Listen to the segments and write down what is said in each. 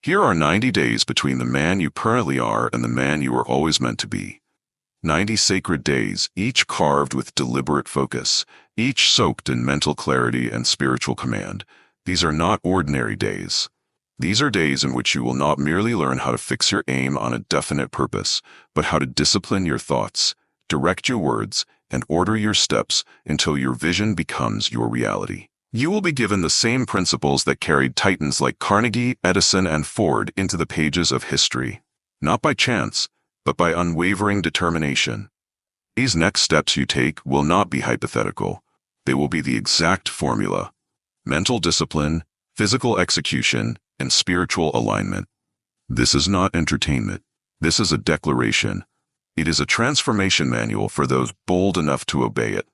Here are 90 days between the man you currently are and the man you were always meant to be. 90 sacred days, each carved with deliberate focus, each soaked in mental clarity and spiritual command. These are not ordinary days. These are days in which you will not merely learn how to fix your aim on a definite purpose, but how to discipline your thoughts, direct your words, and order your steps until your vision becomes your reality. You will be given the same principles that carried titans like Carnegie, Edison, and Ford into the pages of history, not by chance, but by unwavering determination. These next steps you take will not be hypothetical. They will be the exact formula: mental discipline, physical execution, and spiritual alignment. This is not entertainment. This is a declaration. It is a transformation manual for those bold enough to obey it.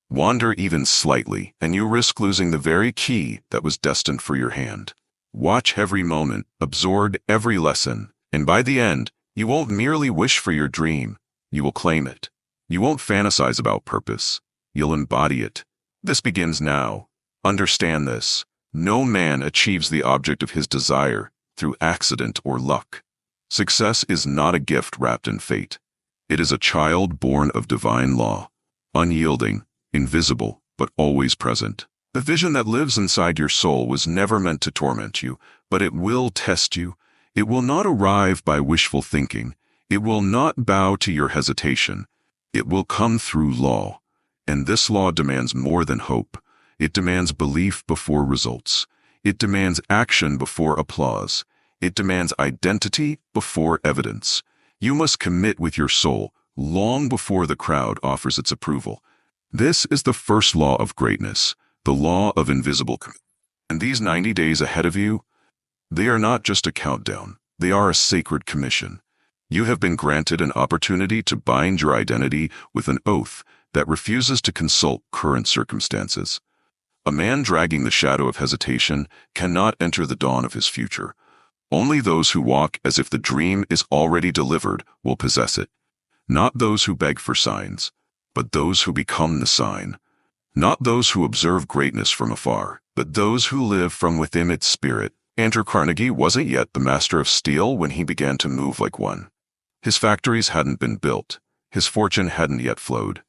Wander even slightly, and you risk losing the very key that was destined for your hand. Watch every moment, absorb every lesson, and by the end, you won't merely wish for your dream, you will claim it. You won't fantasize about purpose, you'll embody it. This begins now. Understand this. No man achieves the object of his desire through accident or luck. Success is not a gift wrapped in fate. It is a child born of divine law, unyielding, invisible, but always present. The vision that lives inside your soul was never meant to torment you, but it will test you. It will not arrive by wishful thinking. It will not bow to your hesitation. It will come through law. And this law demands more than hope. It demands belief before results. It demands action before applause. It demands identity before evidence. You must commit with your soul long before the crowd offers its approval. This is the first law of greatness, the law of invisible commitment. And these 90 days ahead of you, they are not just a countdown. They are a sacred commission. You have been granted an opportunity to bind your identity with an oath that refuses to consult current circumstances. A man dragging the shadow of hesitation cannot enter the dawn of his future. Only those who walk as if the dream is already delivered will possess it. Not those who beg for signs, but those who become the sign. Not those who observe greatness from afar, but those who live from within its spirit. Andrew Carnegie wasn't yet the master of steel when he began to move like one. His factories hadn't been built. His fortune hadn't yet flowed.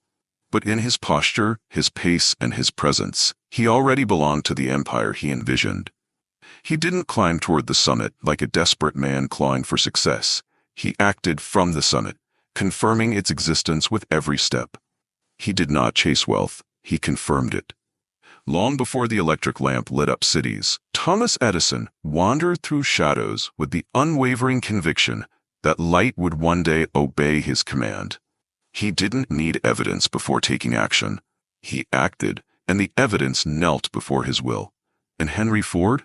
But in his posture, his pace, and his presence, he already belonged to the empire he envisioned. He didn't climb toward the summit like a desperate man clawing for success. He acted from the summit, confirming its existence with every step. He did not chase wealth, he confirmed it. Long before the electric lamp lit up cities, Thomas Edison wandered through shadows with the unwavering conviction that light would one day obey his command. He didn't need evidence before taking action. He acted, and the evidence knelt before his will. And Henry Ford?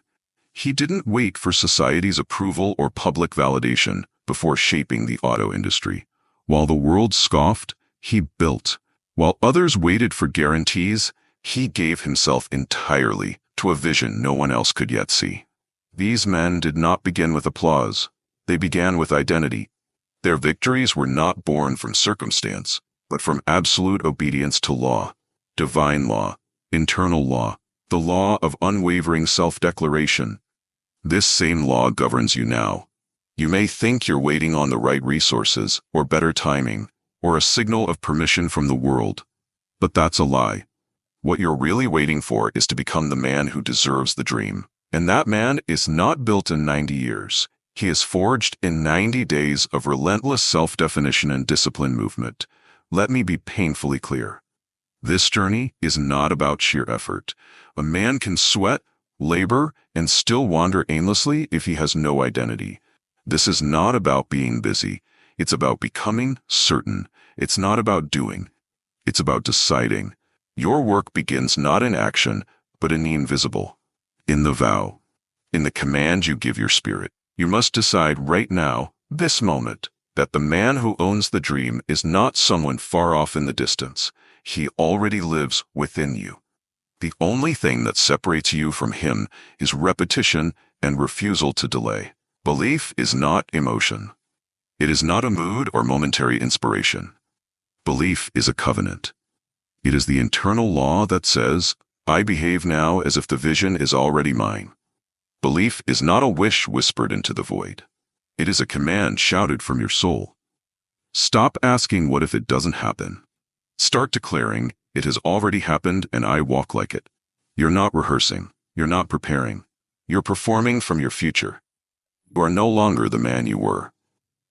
He didn't wait for society's approval or public validation before shaping the auto industry. While the world scoffed, he built. While others waited for guarantees, he gave himself entirely to a vision no one else could yet see. These men did not begin with applause. They began with identity. Their victories were not born from circumstance, but from absolute obedience to law, divine law, internal law, the law of unwavering self-declaration. This same law governs you now. You may think you're waiting on the right resources, or better timing, or a signal of permission from the world. But that's a lie. What you're really waiting for is to become the man who deserves the dream. And that man is not built in 90 years. He is forged in 90 days of relentless self-definition and discipline movement. Let me be painfully clear. This journey is not about sheer effort. A man can sweat, labor, and still wander aimlessly if he has no identity. This is not about being busy. It's about becoming certain. It's not about doing. It's about deciding. Your work begins not in action, but in the invisible, in the vow, in the command you give your spirit. You must decide right now, this moment, that the man who owns the dream is not someone far off in the distance. He already lives within you. The only thing that separates you from him is repetition and refusal to delay. Belief is not emotion. It is not a mood or momentary inspiration. Belief is a covenant. It is the internal law that says, I behave now as if the vision is already mine. Belief is not a wish whispered into the void. It is a command shouted from your soul. Stop asking what if it doesn't happen. Start declaring, it has already happened and I walk like it. You're not rehearsing. You're not preparing. You're performing from your future. You are no longer the man you were.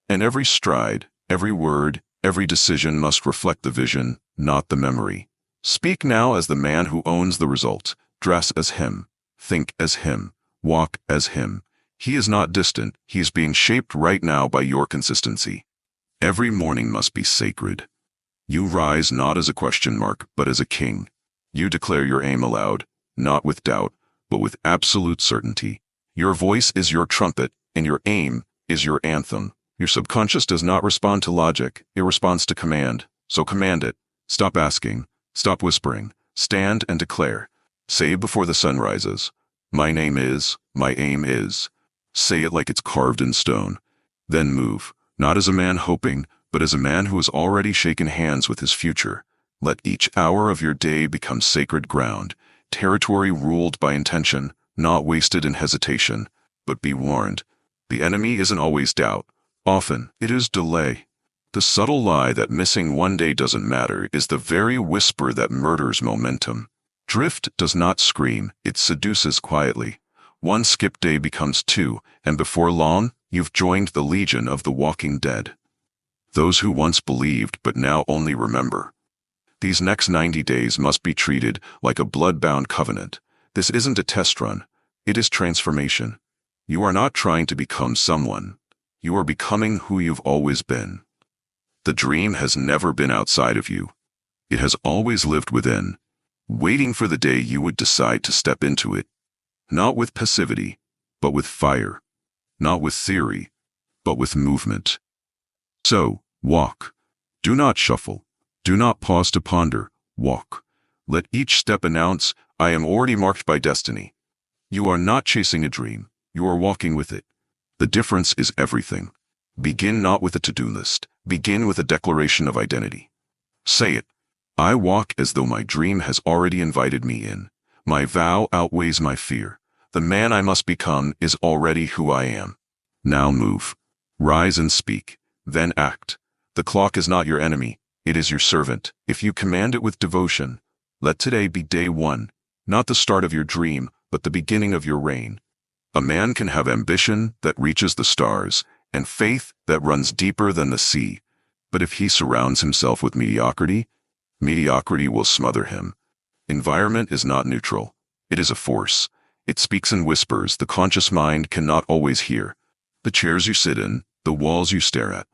And every stride, every word, every decision must reflect the vision, not the memory. Speak now as the man who owns the result. Dress as him. Think as him. Walk as him. He is not distant. He is being shaped right now by your consistency. Every morning must be sacred. You rise not as a question mark, but as a king. You declare your aim aloud, not with doubt, but with absolute certainty. Your voice is your trumpet, and your aim is your anthem. Your subconscious does not respond to logic, it responds to command. So command it. Stop asking. Stop whispering. Stand and declare. Say before the sun rises, my name is, my aim is. Say it like it's carved in stone. Then move, not as a man hoping, but as a man who has already shaken hands with his future. Let each hour of your day become sacred ground, territory ruled by intention, not wasted in hesitation. But be warned, the enemy isn't always doubt. Often, it is delay. The subtle lie that missing one day doesn't matter is the very whisper that murders momentum. Drift does not scream, it seduces quietly. One skipped day becomes two, and before long, you've joined the legion of the walking dead. Those who once believed but now only remember. These next 90 days must be treated like a blood-bound covenant. This isn't a test run. It is transformation. You are not trying to become someone. You are becoming who you've always been. The dream has never been outside of you. It has always lived within, waiting for the day you would decide to step into it. Not with passivity, but with fire. Not with theory, but with movement. So, walk. Do not shuffle. Do not pause to ponder. Walk. Let each step announce, I am already marked by destiny. You are not chasing a dream. You are walking with it. The difference is everything. Begin not with a to-do list. Begin with a declaration of identity. Say it. I walk as though my dream has already invited me in. My vow outweighs my fear. The man I must become is already who I am. Now move. Rise and speak. Then act. The clock is not your enemy. It is your servant. If you command it with devotion, let today be day one, not the start of your dream, but the beginning of your reign. A man can have ambition that reaches the stars and faith that runs deeper than the sea. But if he surrounds himself with mediocrity, mediocrity will smother him. Environment is not neutral. It is a force. It speaks in whispers the conscious mind cannot always hear. The chairs you sit in, the walls you stare at,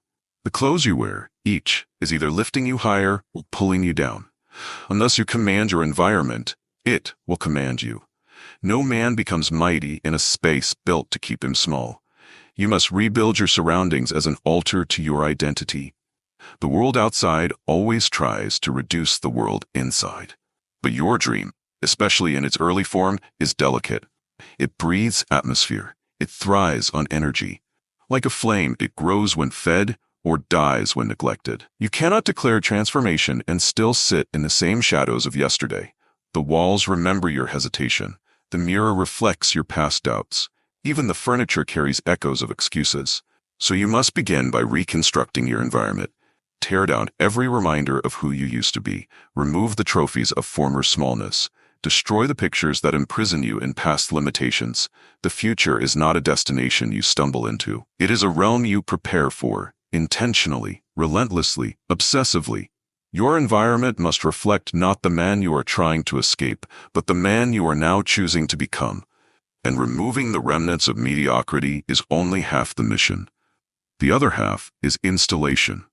the clothes you wear, each is either lifting you higher or pulling you down. Unless you command your environment, it will command you. No man becomes mighty in a space built to keep him small. You must rebuild your surroundings as an altar to your identity. The world outside always tries to reduce the world inside. But your dream, especially in its early form, is delicate. It breathes atmosphere. It thrives on energy. Like a flame, it grows when fed or dies when neglected. You cannot declare transformation and still sit in the same shadows of yesterday. The walls remember your hesitation. The mirror reflects your past doubts. Even the furniture carries echoes of excuses. So you must begin by reconstructing your environment. Tear down every reminder of who you used to be. Remove the trophies of former smallness. Destroy the pictures that imprison you in past limitations. The future is not a destination you stumble into. It is a realm you prepare for, intentionally, relentlessly, obsessively. Your environment must reflect not the man you are trying to escape, but the man you are now choosing to become. And removing the remnants of mediocrity is only half the mission. The other half is installation.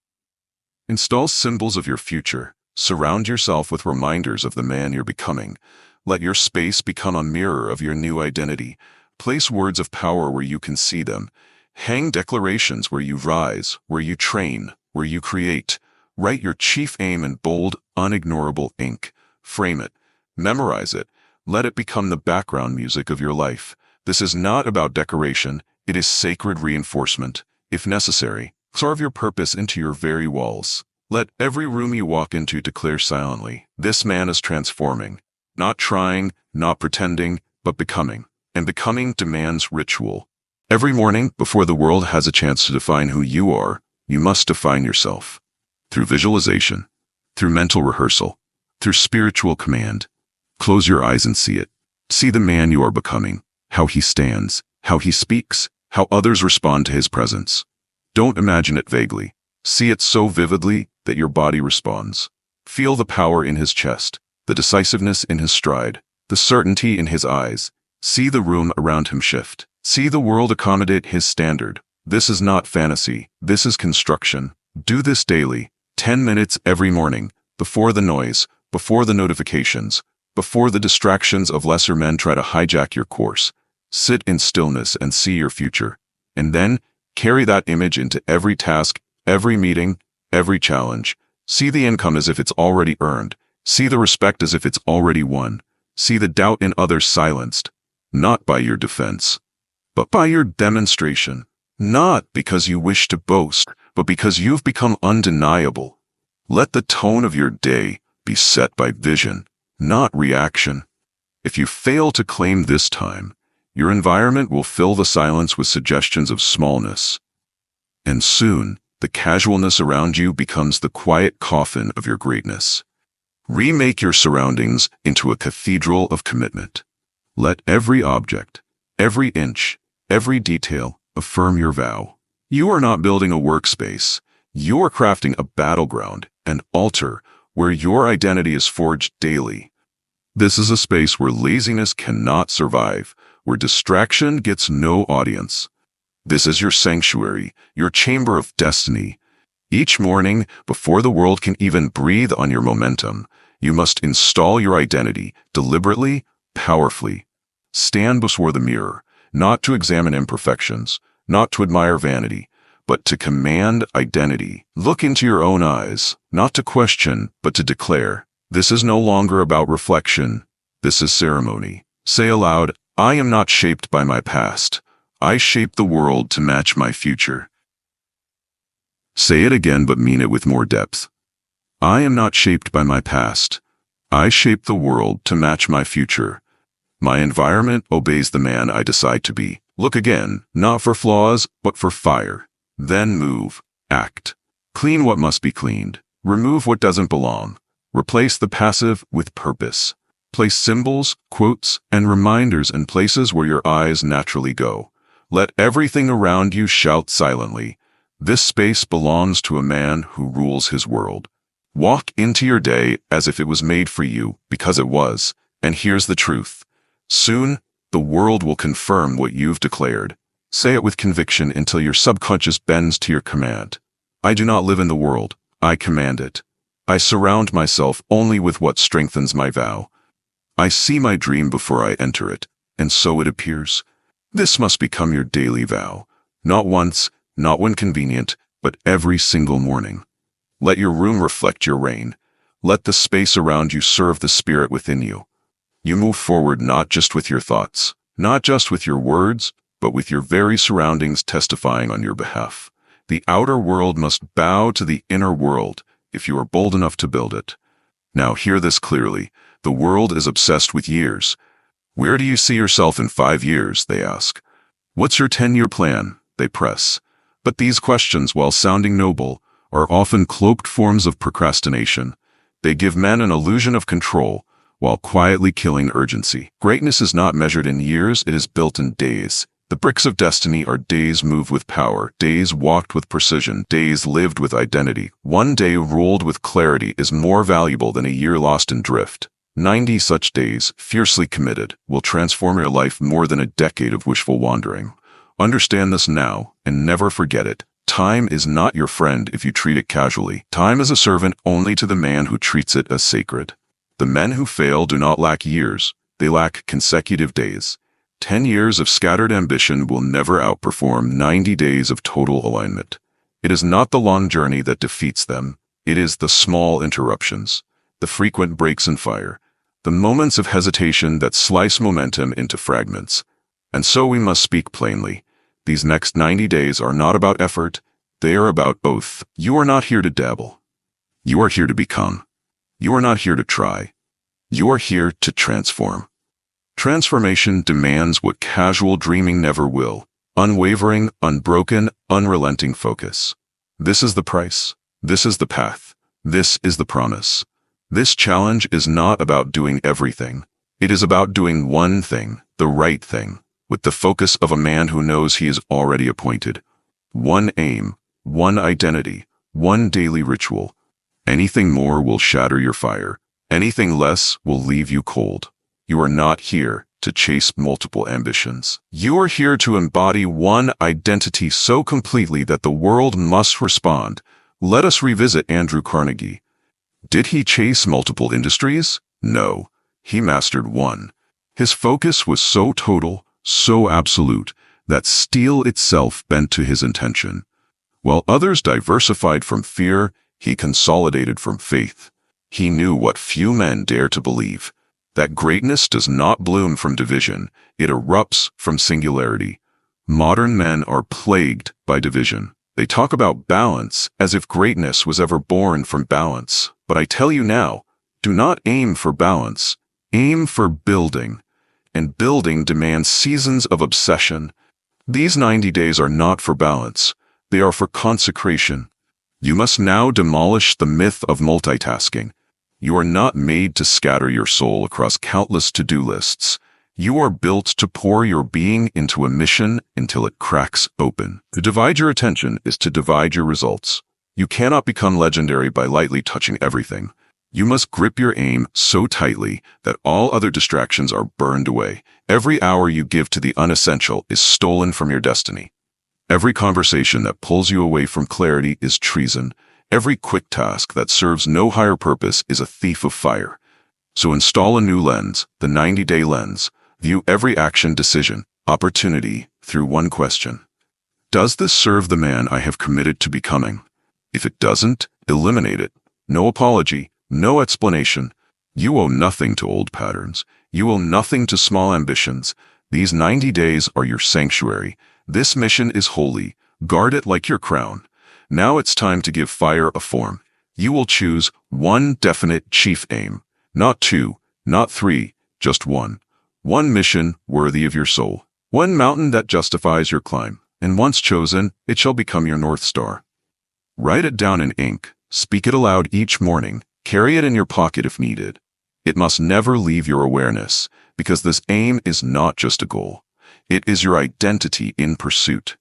Install symbols of your future. Surround yourself with reminders of the man you're becoming. Let your space become a mirror of your new identity. Place words of power where you can see them. Hang declarations where you rise, where you train, where you create. Write your chief aim in bold, unignorable ink. Frame it. Memorize it. Let it become the background music of your life. This is not about decoration. It is sacred reinforcement. If necessary, carve your purpose into your very walls. Let every room you walk into declare silently, this man is transforming. Not trying, not pretending, but becoming. and becoming demands ritual. Every morning, before the world has a chance to define who you are, you must define yourself. Through visualization, through mental rehearsal, through spiritual command. Close your eyes and see it. See the man you are becoming, how he stands, how he speaks, how others respond to his presence. Don't imagine it vaguely. See it so vividly that your body responds. Feel the power in his chest, the decisiveness in his stride, the certainty in his eyes. See the room around him shift. See the world accommodate his standard. This is not fantasy. This is construction. Do this daily, 10 minutes every morning, before the noise, before the notifications, before the distractions of lesser men try to hijack your course. Sit in stillness and see your future. And then, carry that image into every task, every meeting, every challenge. See the income as if it's already earned. See the respect as if it's already won. See the doubt in others silenced, not by your defense, but by your demonstration. Not because you wish to boast, but because you've become undeniable. Let the tone of your day be set by vision, not reaction. If you fail to claim this time, your environment will fill the silence with suggestions of smallness. And soon, the casualness around you becomes the quiet coffin of your greatness. Remake your surroundings into a cathedral of commitment. Let every object, every inch, every detail affirm your vow. You are not building a workspace. You are crafting a battleground, an altar, where your identity is forged daily. This is a space where laziness cannot survive, where distraction gets no audience. This is your sanctuary, your chamber of destiny. Each morning, before the world can even breathe on your momentum, you must install your identity deliberately, powerfully. Stand before the mirror, not to examine imperfections, not to admire vanity, but to command identity. Look into your own eyes, not to question, but to declare. This is no longer about reflection. This is ceremony. Say aloud, I am not shaped by my past. I shape the world to match my future. Say it again, but mean it with more depth. I am not shaped by my past. I shape the world to match my future. My environment obeys the man I decide to be. Look again, not for flaws, but for fire. Then move, act. Clean what must be cleaned. Remove what doesn't belong. Replace the passive with purpose. Place symbols, quotes, and reminders in places where your eyes naturally go. Let everything around you shout silently. This space belongs to a man who rules his world. Walk into your day as if it was made for you, because it was. And here's the truth. Soon, the world will confirm what you've declared. Say it with conviction until your subconscious bends to your command. I do not live in the world. I command it. I surround myself only with what strengthens my vow. I see my dream before I enter it, and so it appears. This must become your daily vow. Not once, not when convenient, but every single morning. Let your room reflect your reign. Let the space around you serve the spirit within you. You move forward not just with your thoughts, not just with your words, but with your very surroundings testifying on your behalf. The outer world must bow to the inner world if you are bold enough to build it. Now hear this clearly. The world is obsessed with years. Where do you see yourself in 5 years, they ask. What's your 10-year plan, they press. But these questions, while sounding noble, are often cloaked forms of procrastination. They give men an illusion of control, while quietly killing urgency. Greatness is not measured in years, it is built in days. The bricks of destiny are days moved with power, days walked with precision, days lived with identity. One day ruled with clarity is more valuable than a year lost in drift. 90 such days, fiercely committed, will transform your life more than a decade of wishful wandering. Understand this now, and never forget it. Time is not your friend if you treat it casually. Time is a servant only to the man who treats it as sacred. The men who fail do not lack years, they lack consecutive days. 10 years of scattered ambition will never outperform 90 days of total alignment. It is not the long journey that defeats them, it is the small interruptions, the frequent breaks in fire, the moments of hesitation that slice momentum into fragments. And so we must speak plainly. These next 90 days are not about effort, they are about oath. You are not here to dabble. You are here to become. You are not here to try. You are here to transform. Transformation demands what casual dreaming never will: unwavering, unbroken, unrelenting focus. This is the price. This is the path. This is the promise. This challenge is not about doing everything. It is about doing one thing, the right thing, with the focus of a man who knows he is already appointed. One aim, one identity, one daily ritual. Anything more will shatter your fire. Anything less will leave you cold. You are not here to chase multiple ambitions. You are here to embody one identity so completely that the world must respond. Let us revisit Andrew Carnegie. Did he chase multiple industries? No. He mastered one. His focus was so total, so absolute, that steel itself bent to his intention. While others diversified from fear, he consolidated from faith. He knew what few men dare to believe: that greatness does not bloom from division, it erupts from singularity. Modern men are plagued by division. They talk about balance as if greatness was ever born from balance. But I tell you now, do not aim for balance. Aim for building. And building demands seasons of obsession. These 90 days are not for balance. They are for consecration. You must now demolish the myth of multitasking. You are not made to scatter your soul across countless to-do lists. You are built to pour your being into a mission until it cracks open. To divide your attention is to divide your results. You cannot become legendary by lightly touching everything. You must grip your aim so tightly that all other distractions are burned away. Every hour you give to the unessential is stolen from your destiny. Every conversation that pulls you away from clarity is treason. Every quick task that serves no higher purpose is a thief of fire. So install a new lens, the 90-day lens. View every action, decision, opportunity through one question. Does this serve the man I have committed to becoming? If it doesn't, eliminate it. No apology, no explanation. You owe nothing to old patterns. You owe nothing to small ambitions. These 90 days are your sanctuary. This mission is holy. Guard it like your crown. Now it's time to give fire a form. You will choose one definite chief aim. Not two, not three, just one. One mission worthy of your soul. One mountain that justifies your climb. And once chosen, it shall become your North Star. Write it down in ink. Speak it aloud each morning. Carry it in your pocket if needed. It must never leave your awareness, because this aim is not just a goal. It is your identity in pursuit.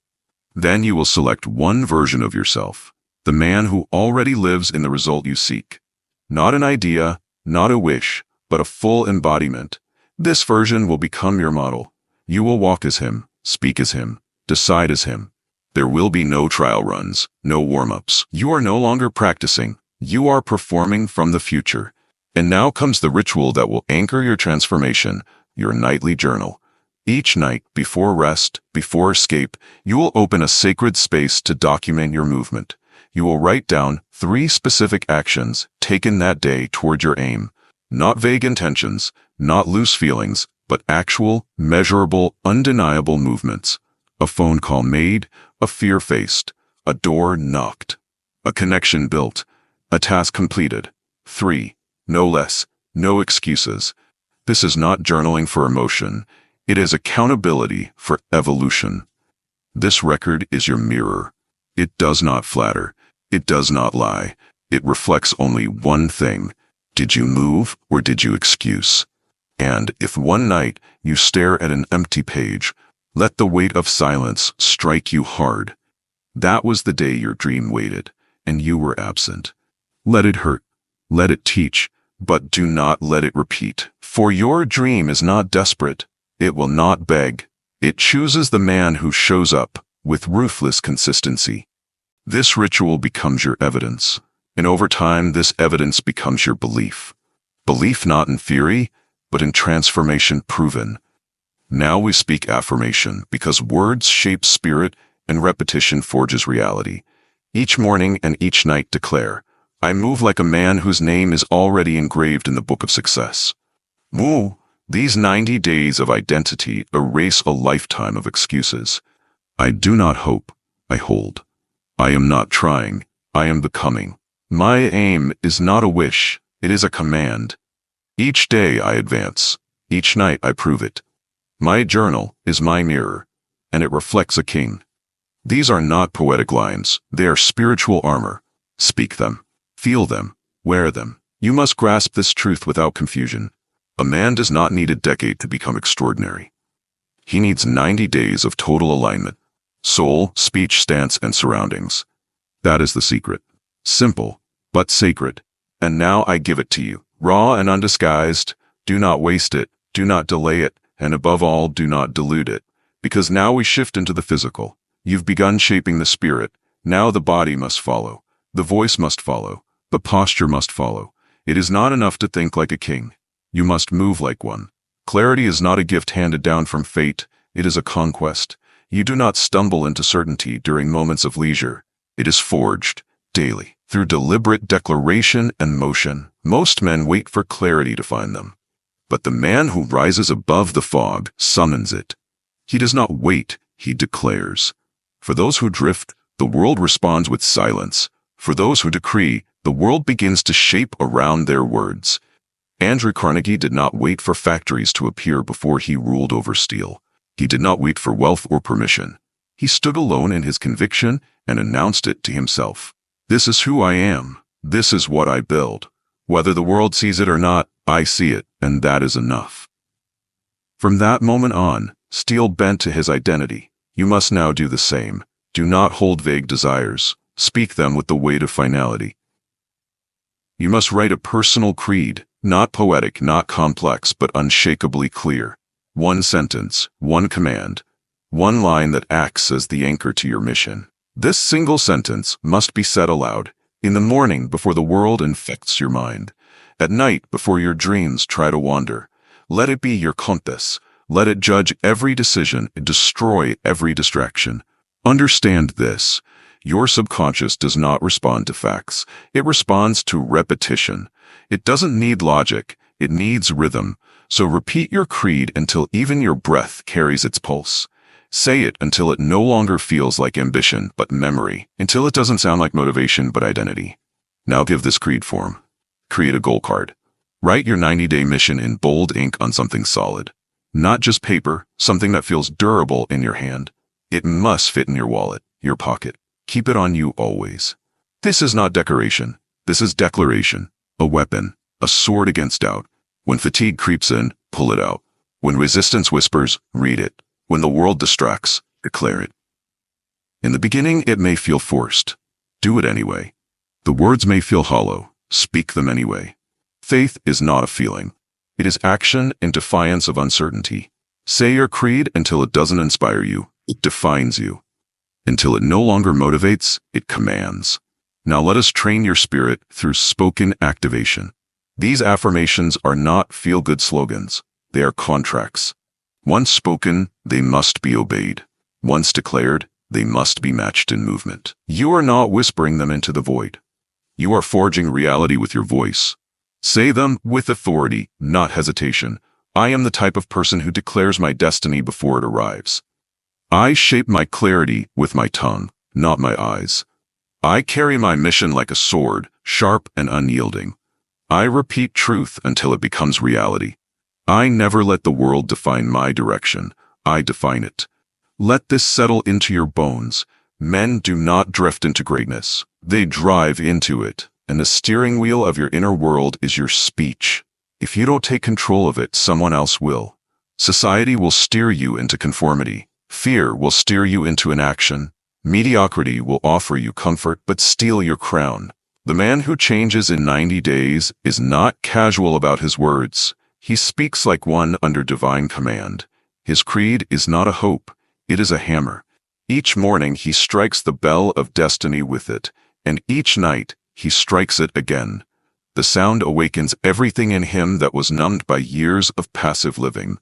Then you will select one version of yourself, the man who already lives in the result you seek. Not an idea, not a wish, but a full embodiment. This version will become your model. You will walk as him, speak as him, decide as him. There will be no trial runs, no warm-ups. You are no longer practicing. You are performing from the future. And now comes the ritual that will anchor your transformation, your nightly journal. Each night, before rest, before escape, you will open a sacred space to document your movement. You will write down 3 specific actions taken that day toward your aim. Not vague intentions, not loose feelings, but actual, measurable, undeniable movements. A phone call made, a fear faced, a door knocked, a connection built, a task completed. 3. No less, no excuses. This is not journaling for emotion. It is accountability for evolution. This record is your mirror. It does not flatter. It does not lie. It reflects only one thing. Did you move or did you excuse? And if one night you stare at an empty page, let the weight of silence strike you hard. That was the day your dream waited, and you were absent. Let it hurt. Let it teach. But do not let it repeat. For your dream is not desperate. It will not beg. It chooses the man who shows up with ruthless consistency. This ritual becomes your evidence. And over time, this evidence becomes your belief. Belief not in theory, but in transformation proven. Now we speak affirmation, because words shape spirit and repetition forges reality. Each morning and each night declare, I move like a man whose name is already engraved in the book of success. Moo, these 90 days of identity erase a lifetime of excuses. I do not hope, I hold. I am not trying, I am becoming. My aim is not a wish, it is a command. Each day I advance. Each night I prove it. My journal is my mirror, and it reflects a king. These are not poetic lines, they are spiritual armor. Speak them, feel them, wear them. You must grasp this truth without confusion. A man does not need a decade to become extraordinary. He needs 90 days of total alignment. Soul, speech, stance, and surroundings. That is the secret. Simple, but sacred. And now I give it to you. Raw and undisguised. Do not waste it. Do not delay it. And above all, do not dilute it. Because now we shift into the physical. You've begun shaping the spirit. Now the body must follow. The voice must follow. The posture must follow. It is not enough to think like a king. You must move like one. Clarity is not a gift handed down from fate. It is a conquest. You do not stumble into certainty during moments of leisure. It is forged, daily, through deliberate declaration and motion. Most men wait for clarity to find them. But the man who rises above the fog summons it. He does not wait, he declares. For those who drift, the world responds with silence. For those who decree, the world begins to shape around their words. Andrew Carnegie did not wait for factories to appear before he ruled over steel. He did not wait for wealth or permission. He stood alone in his conviction and announced it to himself. This is who I am. This is what I build. Whether the world sees it or not, I see it, and that is enough. From that moment on, steel bent to his identity. You must now do the same. Do not hold vague desires. Speak them with the weight of finality. You must write a personal creed, not poetic, not complex, but unshakably clear. One sentence, one command, one line that acts as the anchor to your mission. This single sentence must be said aloud, in the morning before the world infects your mind, at night before your dreams try to wander. Let it be your compass. Let it judge every decision and destroy every distraction. Understand this. Your subconscious does not respond to facts. It responds to repetition. It doesn't need logic. It needs rhythm. So repeat your creed until even your breath carries its pulse. Say it until it no longer feels like ambition but memory, until it doesn't sound like motivation but identity. Now give this creed form. Create a goal card. Write your 90-day mission in bold ink on something solid. Not just paper, something that feels durable in your hand. It must fit in your wallet, your pocket. Keep it on you always. This is not decoration. This is declaration. A weapon. A sword against doubt. When fatigue creeps in, pull it out. When resistance whispers, read it. When the world distracts, declare it. In the beginning, it may feel forced. Do it anyway. The words may feel hollow. Speak them anyway. Faith is not a feeling. It is action in defiance of uncertainty. Say your creed until it doesn't inspire you. It defines you. Until it no longer motivates, it commands. Now let us train your spirit through spoken activation. These affirmations are not feel-good slogans. They are contracts. Once spoken, they must be obeyed. Once declared, they must be matched in movement. You are not whispering them into the void. You are forging reality with your voice. Say them with authority, not hesitation. I am the type of person who declares my destiny before it arrives. I shape my clarity with my tongue, not my eyes. I carry my mission like a sword, sharp and unyielding. I repeat truth until it becomes reality. I never let the world define my direction. I define it. Let this settle into your bones. Men do not drift into greatness. They drive into it. And the steering wheel of your inner world is your speech. If you don't take control of it, someone else will. Society will steer you into conformity. Fear will steer you into inaction. Mediocrity will offer you comfort but steal your crown. The man who changes in 90 days is not casual about his words. He speaks like one under divine command. His creed is not a hope. It is a hammer. Each morning he strikes the bell of destiny with it, and each night he strikes it again. The sound awakens everything in him that was numbed by years of passive living.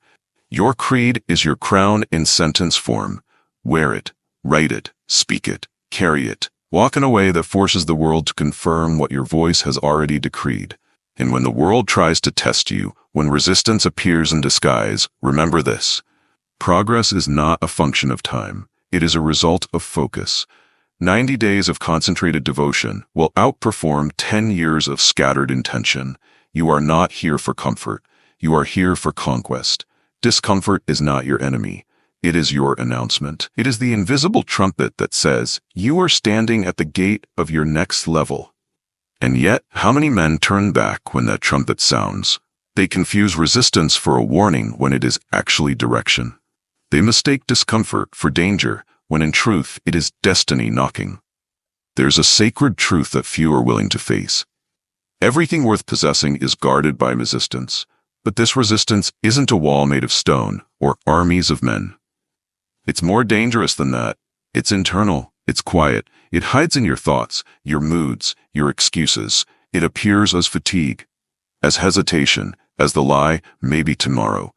Your creed is your crown in sentence form. Wear it, write it, speak it, carry it. Walk in a way that forces the world to confirm what your voice has already decreed. And when the world tries to test you, when resistance appears in disguise, remember this. Progress is not a function of time. It is a result of focus. 90 days of concentrated devotion will outperform 10 years of scattered intention. You are not here for comfort. You are here for conquest. Discomfort is not your enemy. It is your announcement. It is the invisible trumpet that says, you are standing at the gate of your next level. And yet, how many men turn back when that trumpet sounds? They confuse resistance for a warning when it is actually direction. They mistake discomfort for danger, when in truth it is destiny knocking. There's a sacred truth that few are willing to face. Everything worth possessing is guarded by resistance, but this resistance isn't a wall made of stone or armies of men. It's more dangerous than that. It's internal, it's quiet, it hides in your thoughts, your moods, your excuses. It appears as fatigue, as hesitation, as the lie, maybe tomorrow.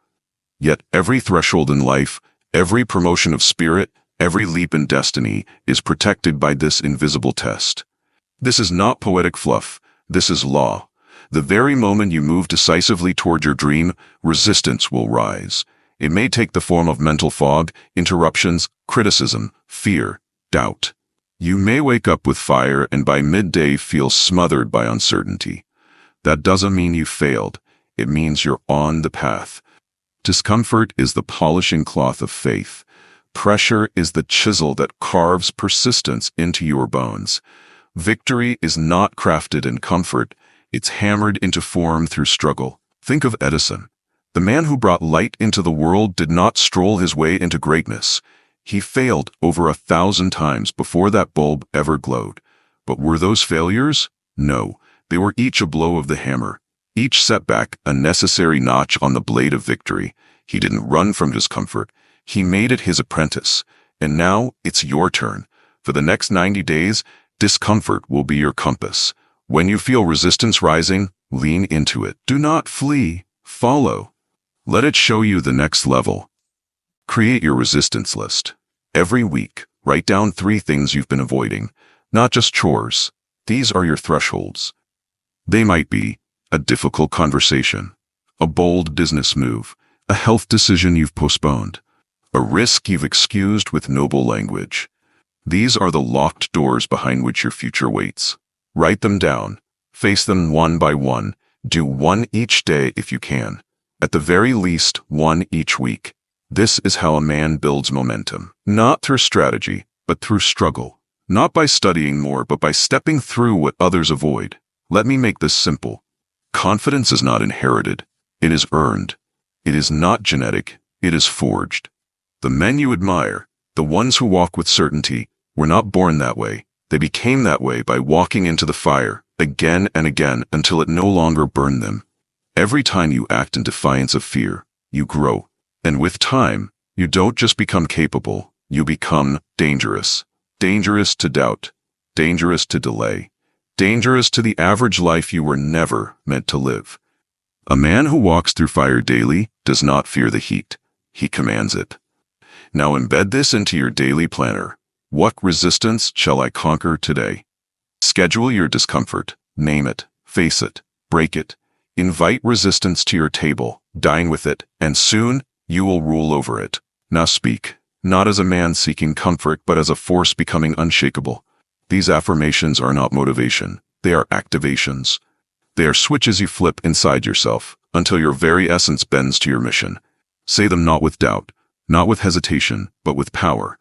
Yet every threshold in life, every promotion of spirit, every leap in destiny is protected by this invisible test. This is not poetic fluff, this is law. The very moment you move decisively toward your dream, resistance will rise. It may take the form of mental fog, interruptions, criticism, fear, doubt. You may wake up with fire and by midday feel smothered by uncertainty. That doesn't mean you failed. It means you're on the path. Discomfort is the polishing cloth of faith. Pressure is the chisel that carves persistence into your bones. Victory is not crafted in comfort. It's hammered into form through struggle. Think of Edison. The man who brought light into the world did not stroll his way into greatness. He failed over 1,000 times before that bulb ever glowed. But were those failures? No, they were each a blow of the hammer. Each setback a necessary notch on the blade of victory. He didn't run from discomfort. He made it his apprentice. And now it's your turn. For the next 90 days, discomfort will be your compass. When you feel resistance rising, lean into it. Do not flee. Follow. Let it show you the next level. Create your resistance list. Every week, write down 3 things you've been avoiding, not just chores. These are your thresholds. They might be a difficult conversation, a bold business move, a health decision you've postponed, a risk you've excused with noble language. These are the locked doors behind which your future waits. Write them down. Face them one by one. Do one each day if you can. At the very least, one each week. This is how a man builds momentum. Not through strategy, but through struggle. Not by studying more, but by stepping through what others avoid. Let me make this simple. Confidence is not inherited. It is earned. It is not genetic. It is forged. The men you admire, the ones who walk with certainty, were not born that way. They became that way by walking into the fire, again and again, until it no longer burned them. Every time you act in defiance of fear, you grow. And with time, you don't just become capable, you become dangerous. Dangerous to doubt. Dangerous to delay. Dangerous to the average life you were never meant to live. A man who walks through fire daily does not fear the heat. He commands it. Now embed this into your daily planner. What resistance shall I conquer today? Schedule your discomfort. Name it. Face it. Break it. Invite resistance to your table. Dine with it. And soon, you will rule over it. Now speak. Not as a man seeking comfort, but as a force becoming unshakable. These affirmations are not motivation. They are activations. They are switches you flip inside yourself until your very essence bends to your mission. Say them not with doubt, not with hesitation, but with power.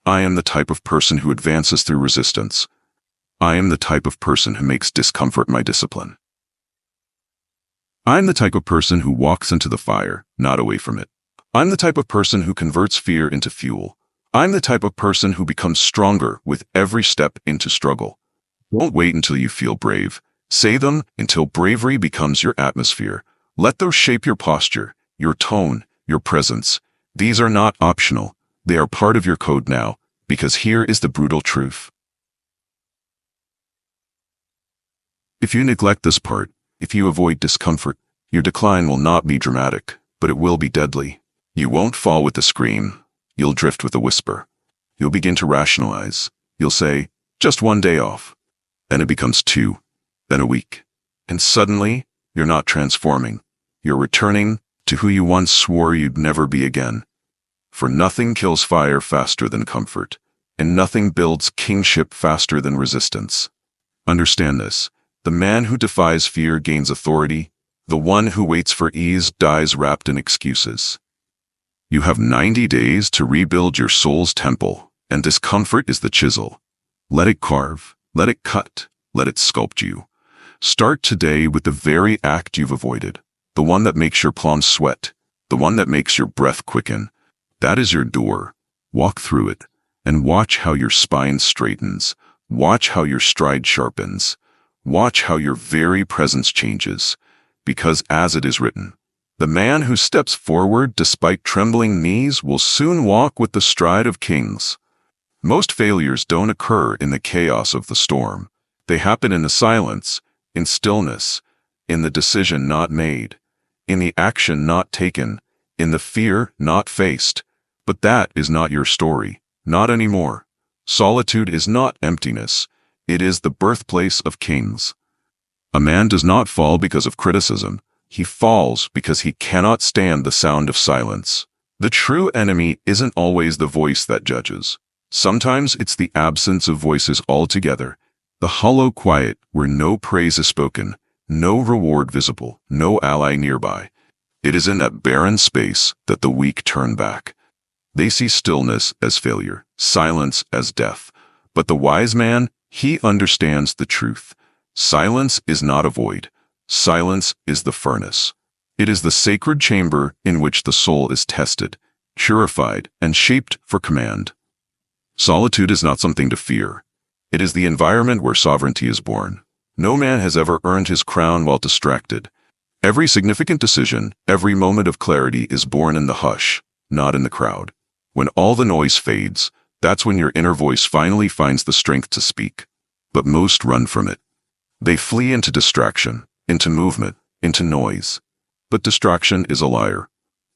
I am the type of person who advances through resistance. I am the type of person who makes discomfort my discipline. I'm the type of person who walks into the fire, not away from it. I'm the type of person who converts fear into fuel. I'm the type of person who becomes stronger with every step into struggle. Don't wait until you feel brave. Say them until bravery becomes your atmosphere. Let those shape your posture, your tone, your presence. These are not optional. They are part of your code now, because here is the brutal truth. If you neglect this part, if you avoid discomfort, your decline will not be dramatic, but it will be deadly. You won't fall with a scream. You'll drift with a whisper. You'll begin to rationalize. You'll say, just one day off. Then it becomes 2, then a week. And suddenly, you're not transforming. You're returning to who you once swore you'd never be again. For nothing kills fire faster than comfort, and nothing builds kingship faster than resistance. Understand this. The man who defies fear gains authority. The one who waits for ease dies wrapped in excuses. You have 90 days to rebuild your soul's temple, and discomfort is the chisel. Let it carve, let it cut, let it sculpt you. Start today with the very act you've avoided, the one that makes your palms sweat, the one that makes your breath quicken. That is your door. Walk through it, and watch how your spine straightens. Watch how your stride sharpens. Watch how your very presence changes. Because as it is written, the man who steps forward despite trembling knees will soon walk with the stride of kings. Most failures don't occur in the chaos of the storm. They happen in the silence, in stillness, in the decision not made, in the action not taken, in the fear not faced. But that is not your story, not anymore. Solitude is not emptiness. It is the birthplace of kings. A man does not fall because of criticism. He falls because he cannot stand the sound of silence. The true enemy isn't always the voice that judges. Sometimes it's the absence of voices altogether, the hollow quiet where no praise is spoken, no reward visible, no ally nearby. It is in that barren space that the weak turn back. They see stillness as failure, silence as death. But the wise man, he understands the truth. Silence is not a void. Silence is the furnace. It is the sacred chamber in which the soul is tested, purified, and shaped for command. Solitude is not something to fear. It is the environment where sovereignty is born. No man has ever earned his crown while distracted. Every significant decision, every moment of clarity is born in the hush, not in the crowd. When all the noise fades, that's when your inner voice finally finds the strength to speak. But most run from it. They flee into distraction, into movement, into noise. But distraction is a liar.